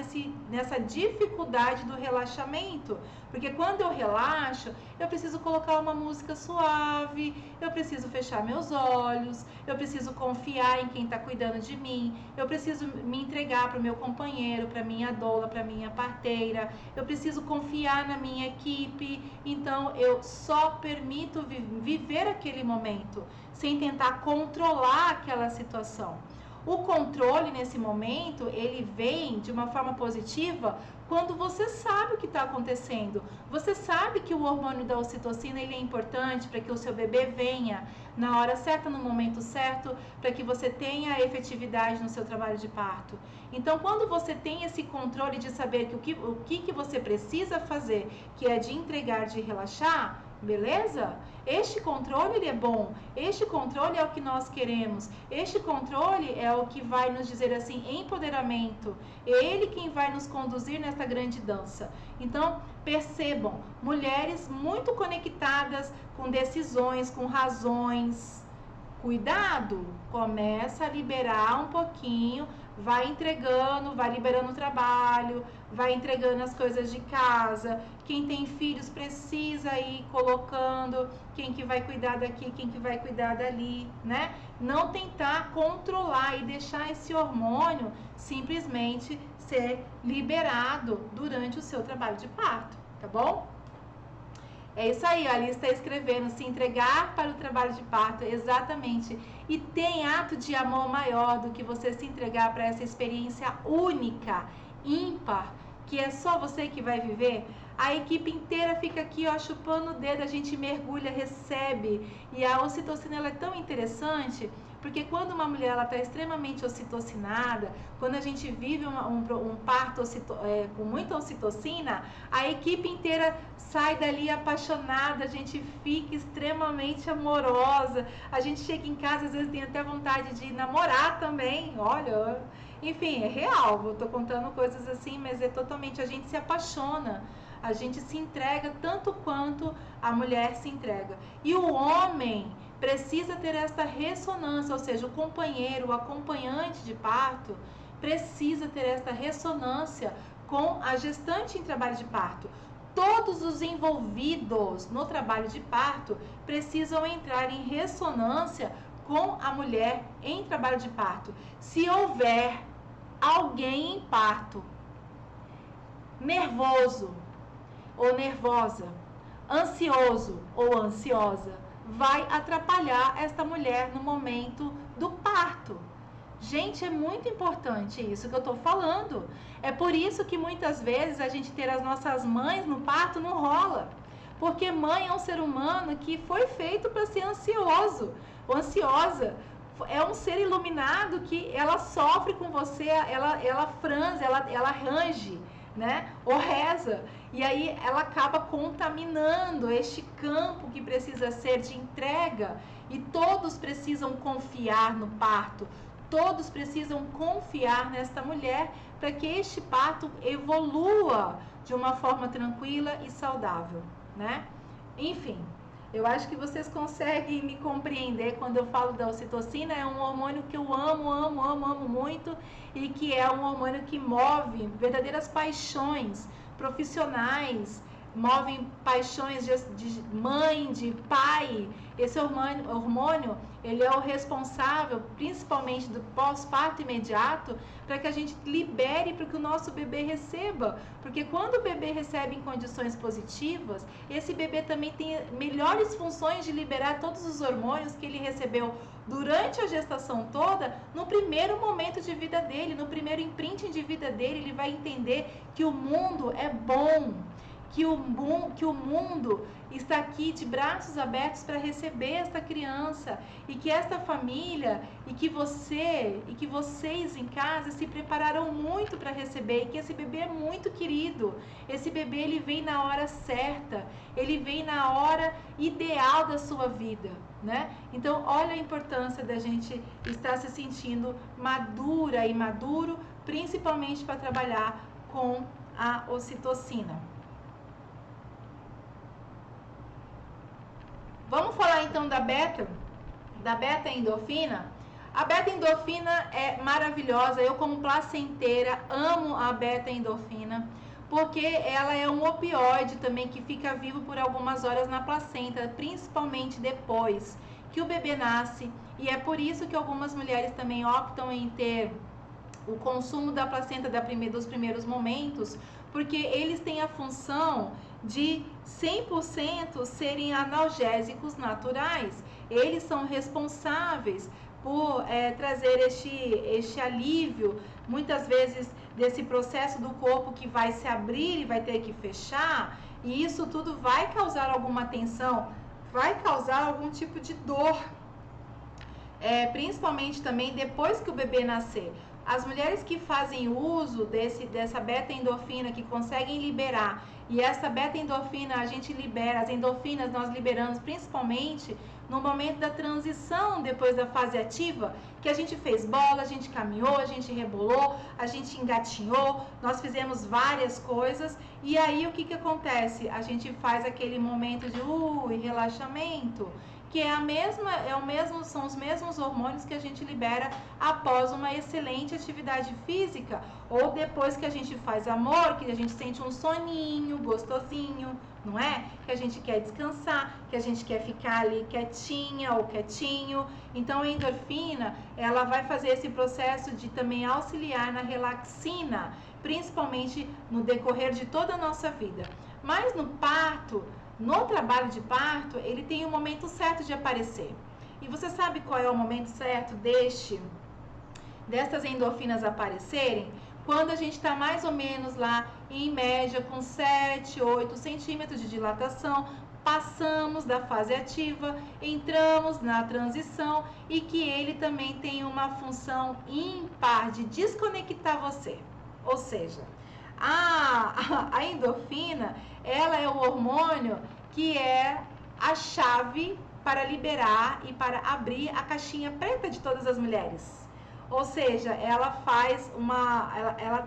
nessa dificuldade do relaxamento. Porque quando eu relaxo, eu preciso colocar uma música suave, eu preciso fechar meus olhos, eu preciso confiar em quem está cuidando de mim, eu preciso me entregar para o meu companheiro, para a minha doula, para a minha parteira, eu preciso confiar na minha equipe. Então, eu só permito viver aquele momento, sem tentar controlar aquela situação. O controle nesse momento, ele vem de uma forma positiva quando você sabe o que está acontecendo. Você sabe que o hormônio da ocitocina ele é importante para que o seu bebê venha na hora certa, no momento certo, para que você tenha a efetividade no seu trabalho de parto. Então, quando você tem esse controle de saber que o que você precisa fazer, que é de entregar, de relaxar, beleza? Este controle ele é bom, este controle é o que nós queremos, este controle é o que vai nos dizer assim, empoderamento, é ele quem vai nos conduzir nessa grande dança. Então, percebam, mulheres muito conectadas com decisões, com razões, cuidado, começa a liberar um pouquinho, vai entregando, vai liberando o trabalho, vai entregando as coisas de casa. Quem tem filhos precisa ir colocando quem que vai cuidar daqui, quem que vai cuidar dali, né? Não tentar controlar e deixar esse hormônio simplesmente ser liberado durante o seu trabalho de parto, tá bom? É isso aí, ó, ali está escrevendo, se entregar para o trabalho de parto, exatamente. E tem ato de amor maior do que você se entregar para essa experiência única, ímpar, que é só você que vai viver. A equipe inteira fica aqui, ó, chupando o dedo, a gente mergulha, recebe. E a ocitocina ela é tão interessante, porque quando uma mulher está extremamente ocitocinada, quando a gente vive um parto com muita ocitocina, a equipe inteira sai dali apaixonada, a gente fica extremamente amorosa, a gente chega em casa, às vezes tem até vontade de namorar também, olha, enfim, é real, eu tô contando coisas assim, mas é totalmente, a gente se apaixona, a gente se entrega tanto quanto a mulher se entrega. E o homem precisa ter esta ressonância, ou seja, o companheiro, o acompanhante de parto, precisa ter esta ressonância com a gestante em trabalho de parto. Todos os envolvidos no trabalho de parto precisam entrar em ressonância com a mulher em trabalho de parto. Se houver alguém em parto nervoso, ou nervosa, ansioso ou ansiosa, vai atrapalhar esta mulher no momento do parto. Gente, é muito importante isso que eu estou falando. É por isso que muitas vezes a gente ter as nossas mães no parto não rola. Porque mãe é um ser humano que foi feito para ser ansioso ou ansiosa. É um ser iluminado que ela sofre com você, ela franze, ela range, né? Ou reza. E aí ela acaba contaminando este campo que precisa ser de entrega. E todos precisam confiar no parto. Todos precisam confiar nesta mulher para que este parto evolua de uma forma tranquila e saudável, né? Enfim, eu acho que vocês conseguem me compreender quando eu falo da ocitocina. É um hormônio que eu amo muito, e que é um hormônio que move verdadeiras paixões profissionais, movem paixões de mãe, de pai. Esse hormônio, ele é o responsável, principalmente do pós-parto imediato, para que a gente libere para que o nosso bebê receba. Porque quando o bebê recebe em condições positivas, esse bebê também tem melhores funções de liberar todos os hormônios que ele recebeu durante a gestação toda. No primeiro momento de vida dele, no primeiro imprinting de vida dele, ele vai entender que o mundo é bom, que o mundo está aqui de braços abertos para receber esta criança, e que esta família, e que vocês em casa se prepararam muito para receber, e que esse bebê é muito querido. Esse bebê, ele vem na hora certa, ele vem na hora ideal da sua vida, né? Então, olha a importância da gente estar se sentindo madura e maduro, principalmente para trabalhar com a ocitocina. Vamos falar então da beta-endorfina. A beta-endorfina é maravilhosa. Eu, como placenteira, amo a beta-endorfina, porque ela é um opioide também que fica vivo por algumas horas na placenta, principalmente depois que o bebê nasce. E é por isso que algumas mulheres também optam em ter o consumo da placenta dos primeiros momentos, porque eles têm a função de 100% serem analgésicos naturais. Eles são responsáveis por trazer este alívio, muitas vezes, desse processo do corpo que vai se abrir e vai ter que fechar, e isso tudo vai causar alguma tensão, vai causar algum tipo de dor, principalmente também depois que o bebê nascer. As mulheres que fazem uso dessa beta-endorfina, que conseguem liberar, e essa beta-endorfina a gente libera, as endorfinas nós liberamos principalmente no momento da transição, depois da fase ativa, que a gente fez bola, a gente caminhou, a gente rebolou, a gente engatinhou, nós fizemos várias coisas, e aí o que acontece? A gente faz aquele momento de relaxamento, que são os mesmos hormônios que a gente libera após uma excelente atividade física, ou depois que a gente faz amor, que a gente sente um soninho gostosinho, não é? Que a gente quer descansar, que a gente quer ficar ali quietinha ou quietinho. Então a endorfina, ela vai fazer esse processo de também auxiliar na relaxina, principalmente no decorrer de toda a nossa vida. Mas no parto, no trabalho de parto, ele tem um momento certo de aparecer. E você sabe qual é o momento certo dessas endorfinas aparecerem? Quando a gente está mais ou menos lá, em média, com 7, 8 centímetros de dilatação, passamos da fase ativa, entramos na transição, e que ele também tem uma função ímpar de desconectar você. Ou seja, a endorfina, ela é o hormônio que é a chave para liberar e para abrir a caixinha preta de todas as mulheres. Ou seja, ela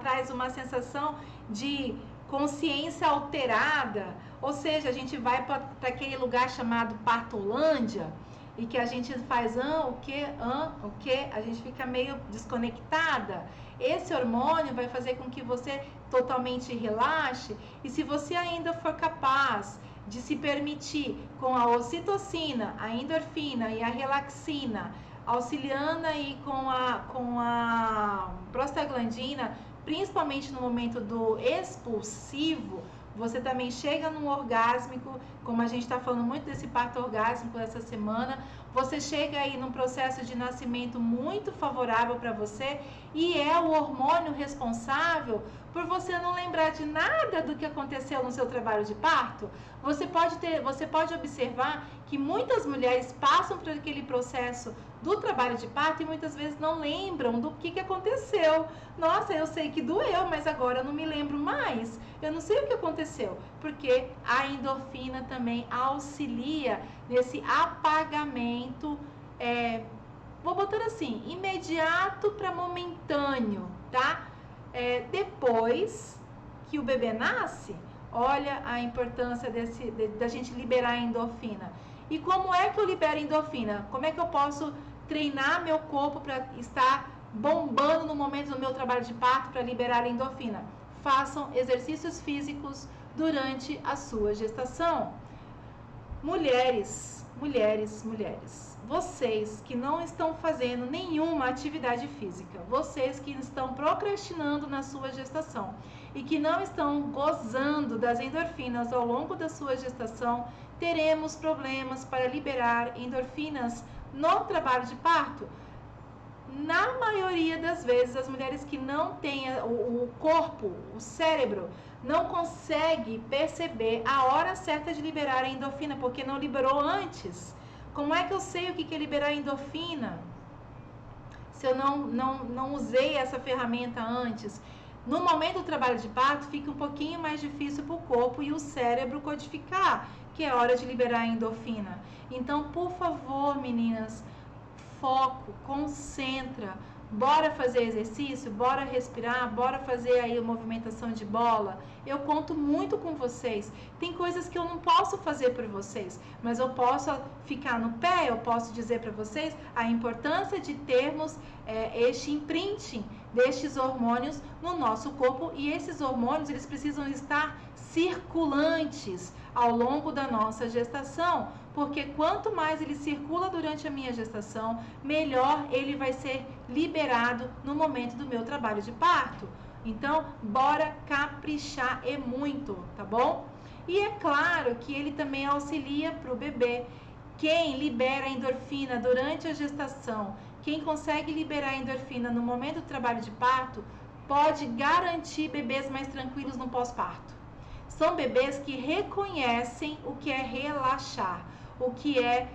traz uma sensação de consciência alterada. Ou seja, a gente vai para aquele lugar chamado Partolândia, e que a gente faz o que, a gente fica meio desconectada. Esse hormônio vai fazer com que você totalmente relaxe, e se você ainda for capaz de se permitir com a ocitocina, a endorfina e a relaxina, auxiliando aí com a prostaglandina, principalmente no momento do expulsivo, você também chega num orgásmico, como a gente está falando muito desse parto orgásmico essa semana, você chega aí num processo de nascimento muito favorável para você e é o hormônio responsável por você não lembrar de nada do que aconteceu no seu trabalho de parto. Você pode observar que muitas mulheres passam por aquele processo do trabalho de parto e muitas vezes não lembram do que aconteceu. Nossa, eu sei que doeu, mas agora eu não me lembro mais. Eu não sei o que aconteceu, porque a endorfina também auxilia nesse apagamento, vou botar assim, imediato para momentâneo, tá? Depois que o bebê nasce, olha a importância da gente liberar a endorfina. E como é que eu libero a endorfina? Como é que eu posso treinar meu corpo para estar bombando no momento do meu trabalho de parto para liberar a endorfina? Façam exercícios físicos durante a sua gestação. Mulheres, vocês que não estão fazendo nenhuma atividade física, vocês que estão procrastinando na sua gestação e que não estão gozando das endorfinas ao longo da sua gestação, teremos problemas para liberar endorfinas no trabalho de parto. Na maioria das vezes, as mulheres que não têm o corpo, o cérebro, não consegue perceber a hora certa de liberar a endorfina, porque não liberou antes. Como é que eu sei o que é liberar a endorfina se eu não usei essa ferramenta antes? No momento do trabalho de parto, fica um pouquinho mais difícil para o corpo e o cérebro codificar que é hora de liberar a endorfina. Então, por favor, meninas, foco, concentra, bora fazer exercício, bora respirar, bora fazer aí a movimentação de bola. Eu conto muito com vocês. Tem coisas que eu não posso fazer por vocês, mas eu posso ficar no pé, eu posso dizer para vocês a importância de termos este imprinting destes hormônios no nosso corpo, e esses hormônios eles precisam estar circulantes ao longo da nossa gestação, porque quanto mais ele circula durante a minha gestação, melhor ele vai ser liberado no momento do meu trabalho de parto. Então, bora caprichar e muito, tá bom? E é claro que ele também auxilia para o bebê. Quem libera a endorfina durante a gestação, quem consegue liberar a endorfina no momento do trabalho de parto, pode garantir bebês mais tranquilos no pós-parto. São bebês que reconhecem o que é relaxar, o que é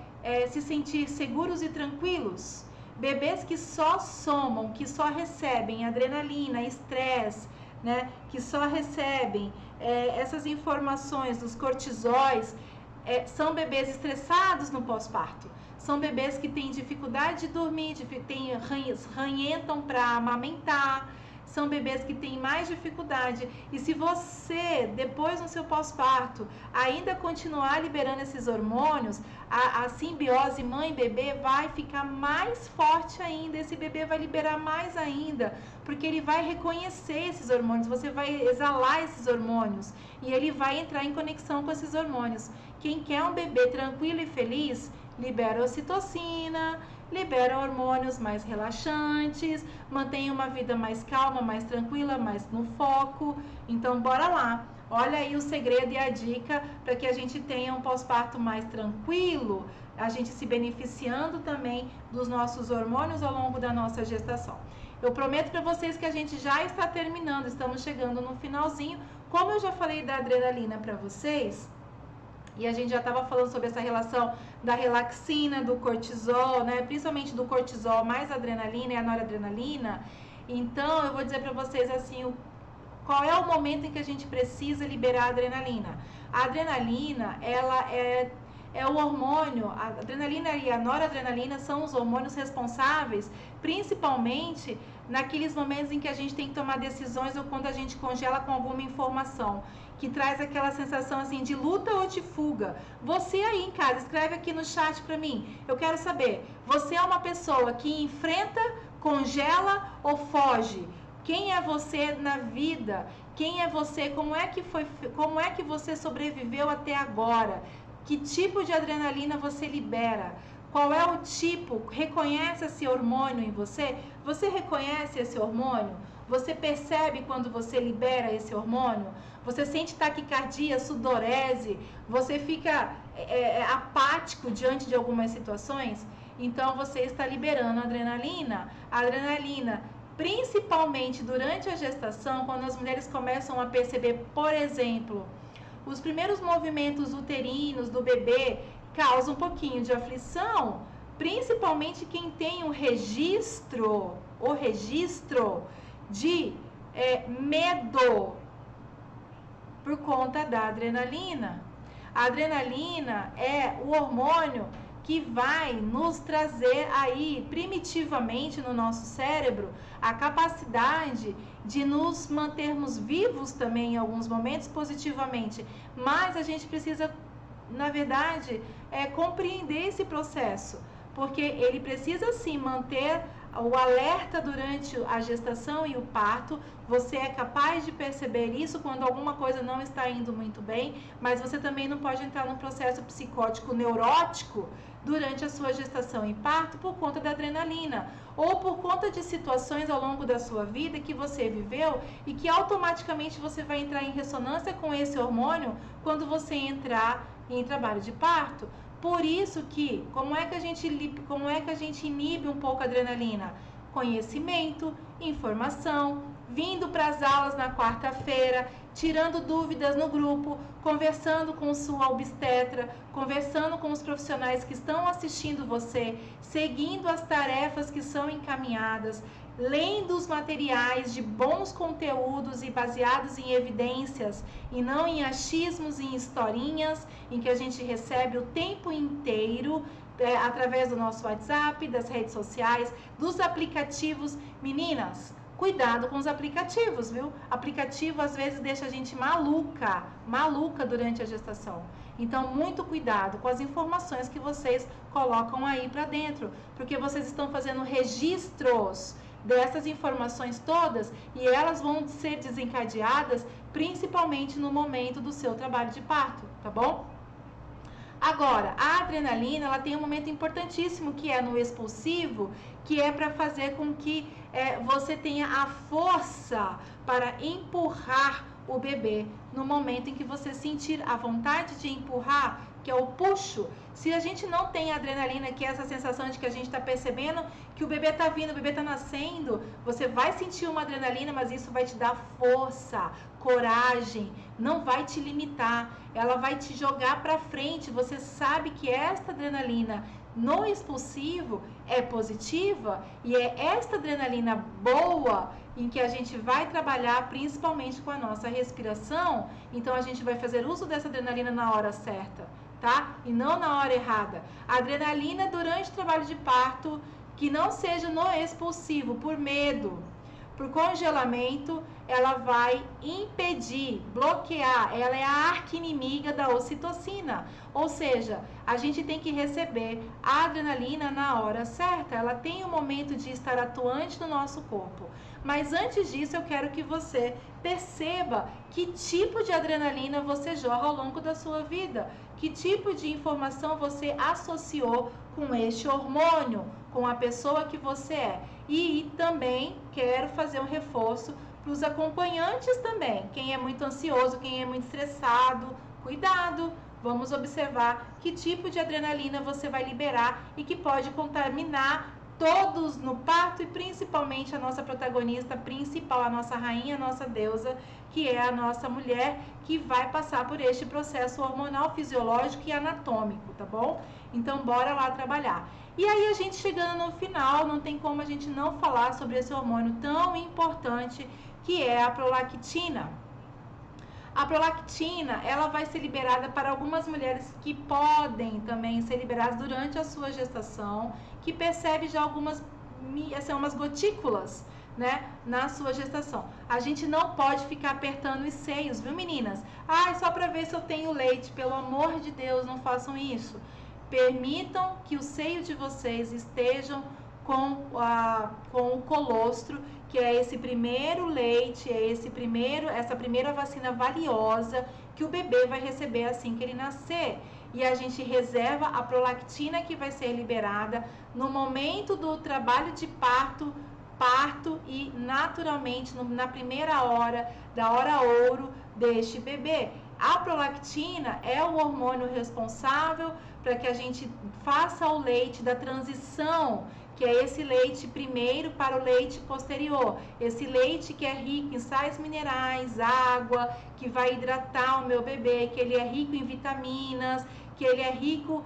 se sentir seguros e tranquilos. Bebês que só somam, que só recebem adrenalina, estresse, né? Que só recebem essas informações dos cortisóis, são bebês estressados no pós-parto. São bebês que têm dificuldade de dormir, ranhentam para amamentar. São bebês que têm mais dificuldade. E se você, depois no seu pós-parto, ainda continuar liberando esses hormônios, a simbiose mãe-bebê vai ficar mais forte ainda. Esse bebê vai liberar mais ainda, porque ele vai reconhecer esses hormônios, você vai exalar esses hormônios e ele vai entrar em conexão com esses hormônios. Quem quer um bebê tranquilo e feliz, libera ocitocina, libera hormônios mais relaxantes, mantém uma vida mais calma, mais tranquila, mais no foco. Então, bora lá. Olha aí o segredo e a dica para que a gente tenha um pós-parto mais tranquilo, a gente se beneficiando também dos nossos hormônios ao longo da nossa gestação. Eu prometo para vocês que a gente já está terminando, estamos chegando no finalzinho. Como eu já falei da adrenalina para vocês, e a gente já estava falando sobre essa relação da relaxina, do cortisol, né? Principalmente do cortisol mais adrenalina e a noradrenalina. Então, eu vou dizer para vocês assim, qual é o momento em que a gente precisa liberar a adrenalina. A adrenalina, ela é o hormônio, a adrenalina e a noradrenalina são os hormônios responsáveis, principalmente naqueles momentos em que a gente tem que tomar decisões ou quando a gente congela com alguma informação, que traz aquela sensação assim de luta ou de fuga. Você aí em casa, escreve aqui no chat para mim. Eu quero saber, você é uma pessoa que enfrenta, congela ou foge? Quem é você na vida? Quem é você? Como é que você sobreviveu até agora? Que tipo de adrenalina você libera? Qual é o tipo? Reconhece esse hormônio em você? Você reconhece esse hormônio? Você percebe quando você libera esse hormônio? Você sente taquicardia, sudorese, você fica apático diante de algumas situações? Então você está liberando adrenalina. A adrenalina, principalmente durante a gestação, quando as mulheres começam a perceber, por exemplo, os primeiros movimentos uterinos do bebê causam um pouquinho de aflição, principalmente quem tem o registro de medo por conta da adrenalina. A adrenalina é o hormônio que vai nos trazer aí, primitivamente no nosso cérebro, a capacidade de nos mantermos vivos também em alguns momentos positivamente. Mas a gente precisa, na verdade, compreender esse processo, porque ele precisa sim manter o alerta durante a gestação e o parto. Você é capaz de perceber isso quando alguma coisa não está indo muito bem, mas você também não pode entrar num processo psicótico neurótico durante a sua gestação e parto por conta da adrenalina, ou por conta de situações ao longo da sua vida que você viveu e que automaticamente você vai entrar em ressonância com esse hormônio quando você entrar em trabalho de parto. Por isso que, como é que a gente inibe um pouco a adrenalina? Conhecimento, informação, vindo para as aulas na quarta-feira, tirando dúvidas no grupo, conversando com sua obstetra, conversando com os profissionais que estão assistindo você, seguindo as tarefas que são encaminhadas, lendo os materiais de bons conteúdos e baseados em evidências e não em achismos e em historinhas em que a gente recebe o tempo inteiro através do nosso WhatsApp, das redes sociais, dos aplicativos. Meninas, cuidado com os aplicativos, viu? Aplicativo às vezes deixa a gente maluca durante a gestação. Então, muito cuidado com as informações que vocês colocam aí para dentro, porque vocês estão fazendo registros dessas informações todas e elas vão ser desencadeadas principalmente no momento do seu trabalho de parto, tá bom? Agora, a adrenalina, ela tem um momento importantíssimo que é no expulsivo, que é para fazer com que você tenha a força para empurrar o bebê no momento em que você sentir a vontade de empurrar, que é o puxo. Se a gente não tem adrenalina, que é essa sensação de que a gente está percebendo que o bebê está vindo, o bebê está nascendo, você vai sentir uma adrenalina, mas isso vai te dar força, coragem, não vai te limitar, ela vai te jogar para frente. Você sabe que esta adrenalina no expulsivo é positiva e é esta adrenalina boa em que a gente vai trabalhar principalmente com a nossa respiração. Então a gente vai fazer uso dessa adrenalina na hora certa, tá? E não na hora errada. A adrenalina durante o trabalho de parto, que não seja no expulsivo, por medo, por congelamento, ela vai impedir, bloquear, ela é a arqui-inimiga da ocitocina. Ou seja, a gente tem que receber a adrenalina na hora certa, ela tem um momento de estar atuante no nosso corpo. Mas antes disso, eu quero que você perceba que tipo de adrenalina você jorra ao longo da sua vida, que tipo de informação você associou com este hormônio, com a pessoa que você é. E também quero fazer um reforço para os acompanhantes também. Quem é muito ansioso, quem é muito estressado, cuidado. Vamos observar que tipo de adrenalina você vai liberar e que pode contaminar todos no parto e principalmente a nossa protagonista principal, a nossa rainha, a nossa deusa, que é a nossa mulher, que vai passar por este processo hormonal, fisiológico e anatômico, tá bom? Então, bora lá trabalhar. E aí, a gente chegando no final, não tem como a gente não falar sobre esse hormônio tão importante, que é a prolactina. A prolactina, ela vai ser liberada para algumas mulheres que podem também ser liberadas durante a sua gestação, que percebe já algumas, umas gotículas, né, na sua gestação. A gente não pode ficar apertando os seios, viu, meninas? Só para ver se eu tenho leite. Pelo amor de Deus, não façam isso. Permitam que o seio de vocês estejam com o colostro, que é esse primeiro leite, essa primeira vacina valiosa que o bebê vai receber assim que ele nascer. E a gente reserva a prolactina que vai ser liberada no momento do trabalho de parto parto e naturalmente na primeira hora, da hora ouro deste bebê. A prolactina é o hormônio responsável para que a gente faça o leite da transição, que é esse leite primeiro para o leite posterior. Esse leite que é rico em sais minerais, água, que vai hidratar o meu bebê, que ele é rico em vitaminas, que ele é rico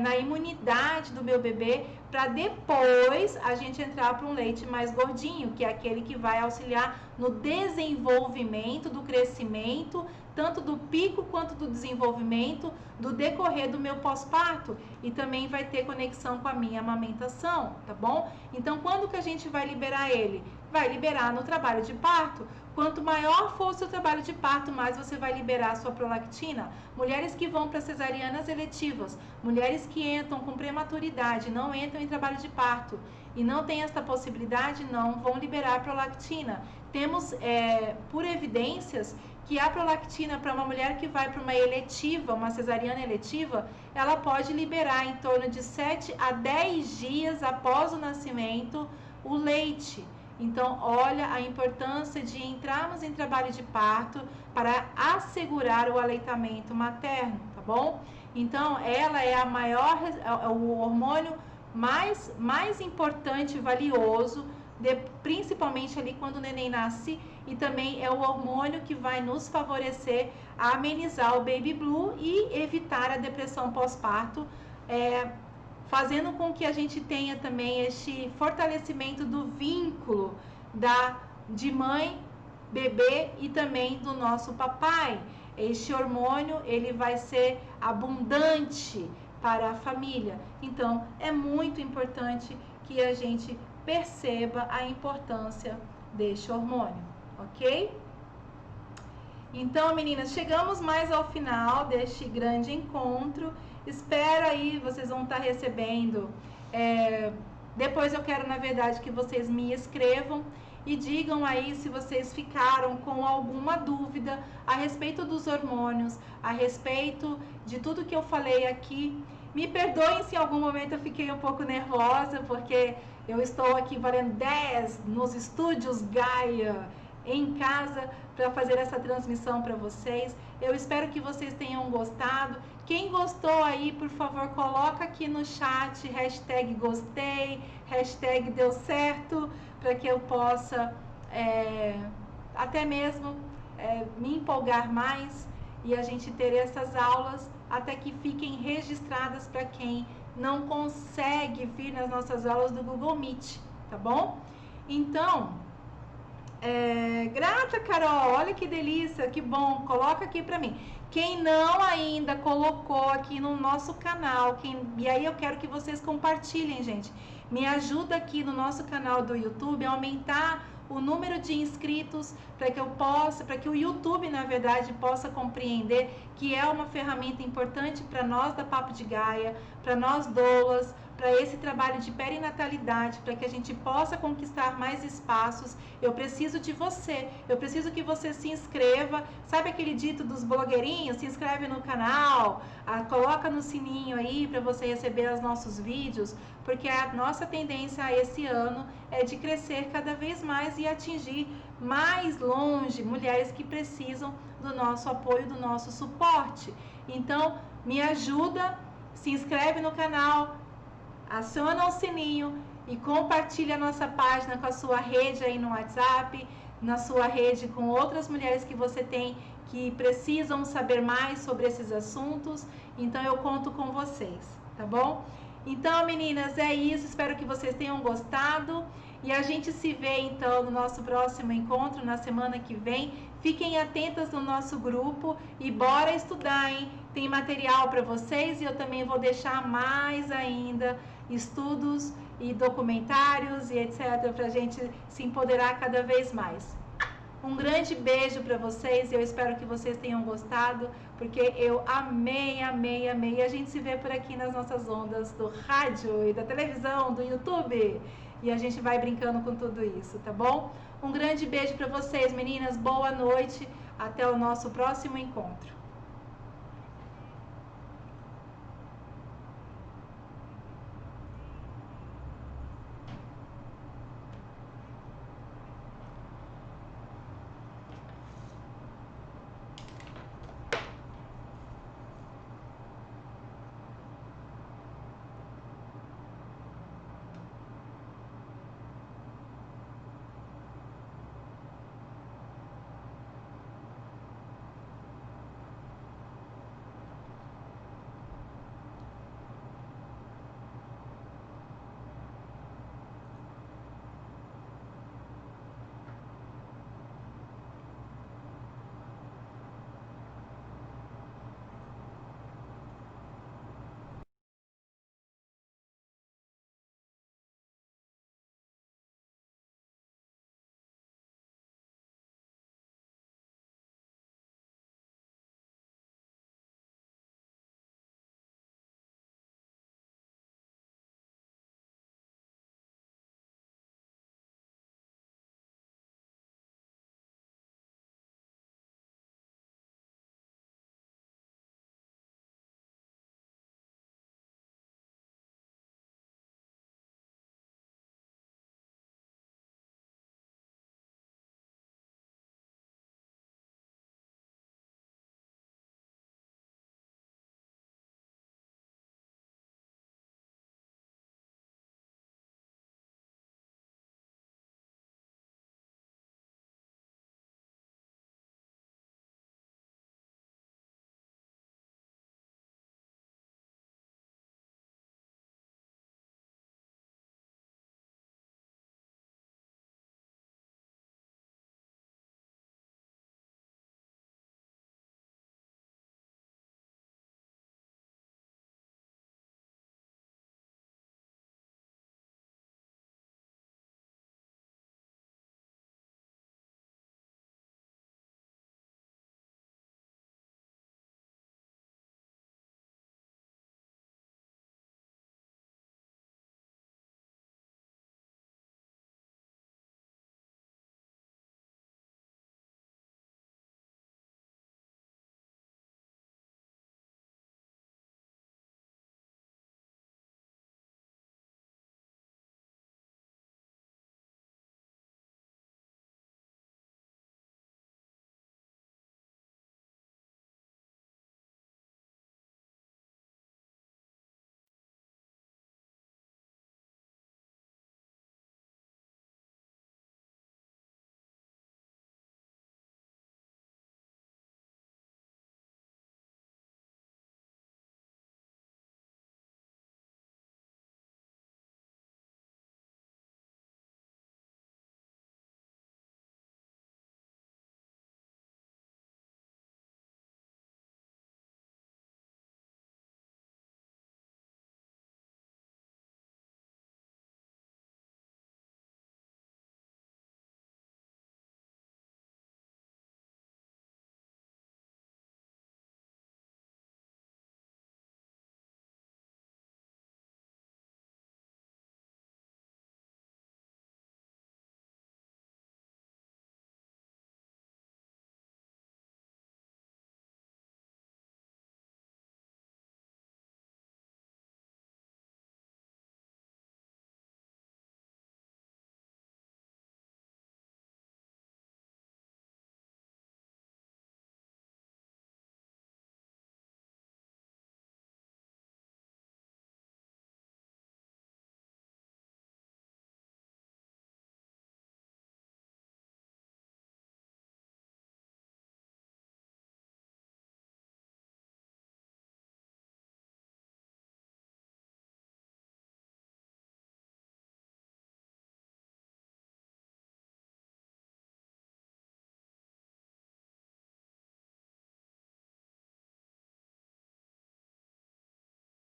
na imunidade do meu bebê, para depois a gente entrar para um leite mais gordinho, que é aquele que vai auxiliar no desenvolvimento, do crescimento, tanto do pico quanto do desenvolvimento, do decorrer do meu pós-parto, e também vai ter conexão com a minha amamentação, tá bom? Então, quando que a gente vai liberar ele? Vai liberar no trabalho de parto. Quanto maior for o seu trabalho de parto, mais você vai liberar a sua prolactina. Mulheres que vão para cesarianas eletivas, mulheres que entram com prematuridade, não entram em trabalho de parto e não tem esta possibilidade, não vão liberar a prolactina. Temos, por evidências, que a prolactina para uma mulher que vai para uma eletiva, uma cesariana eletiva, ela pode liberar em torno de 7 a 10 dias após o nascimento o leite. Então, olha a importância de entrarmos em trabalho de parto para assegurar o aleitamento materno, tá bom? Então, ela é o hormônio mais importante e valioso, principalmente ali quando o neném nasce, e também é o hormônio que vai nos favorecer a amenizar o baby blue e evitar a depressão pós-parto, fazendo com que a gente tenha também este fortalecimento do vínculo de mãe, bebê e também do nosso papai. Este hormônio, ele vai ser abundante para a família. Então, é muito importante que a gente perceba a importância deste hormônio, ok? Então, meninas, chegamos mais ao final deste grande encontro. Espero aí, vocês vão estar recebendo. Depois eu quero, na verdade, que vocês me escrevam e digam aí se vocês ficaram com alguma dúvida a respeito dos hormônios, a respeito de tudo que eu falei aqui. Me perdoem se em algum momento eu fiquei um pouco nervosa, porque eu estou aqui valendo 10 nos estúdios Gaia, em casa, para fazer essa transmissão para vocês. Eu espero que vocês tenham gostado. Quem gostou aí, por favor, coloca aqui no chat hashtag gostei, hashtag deu certo, para que eu possa até mesmo me empolgar mais e a gente ter essas aulas até que fiquem registradas para quem não consegue vir nas nossas aulas do Google Meet, tá bom? Então, grata, Carol, olha que delícia, que bom, coloca aqui para mim. Quem não ainda colocou aqui no nosso canal, e aí eu quero que vocês compartilhem, gente. Me ajuda aqui no nosso canal do YouTube a aumentar o número de inscritos para que o YouTube, na verdade, possa compreender que é uma ferramenta importante para nós da Papo de Gaia, para nós doulas, para esse trabalho de perinatalidade, para que a gente possa conquistar mais espaços. Eu preciso de você, eu preciso que você se inscreva. Sabe aquele dito dos blogueirinhos? Se inscreve no canal, coloca no sininho aí para você receber os nossos vídeos, porque a nossa tendência esse ano é de crescer cada vez mais e atingir mais longe mulheres que precisam do nosso apoio, do nosso suporte. Então, me ajuda, se inscreve no canal, aciona o sininho e compartilha a nossa página com a sua rede aí no WhatsApp, na sua rede com outras mulheres que você tem que precisam saber mais sobre esses assuntos. Então eu conto com vocês, tá bom? Então, meninas, é isso. Espero que vocês tenham gostado e a gente se vê então no nosso próximo encontro na semana que vem. Fiquem atentas no nosso grupo e bora estudar, hein? Tem material para vocês e eu também vou deixar mais ainda estudos e documentários e etc. para a gente se empoderar cada vez mais. Um grande beijo para vocês e eu espero que vocês tenham gostado, porque eu amei, amei, amei. E a gente se vê por aqui nas nossas ondas do rádio e da televisão, do YouTube. E a gente vai brincando com tudo isso, tá bom? Um grande beijo para vocês, meninas. Boa noite. Até o nosso próximo encontro.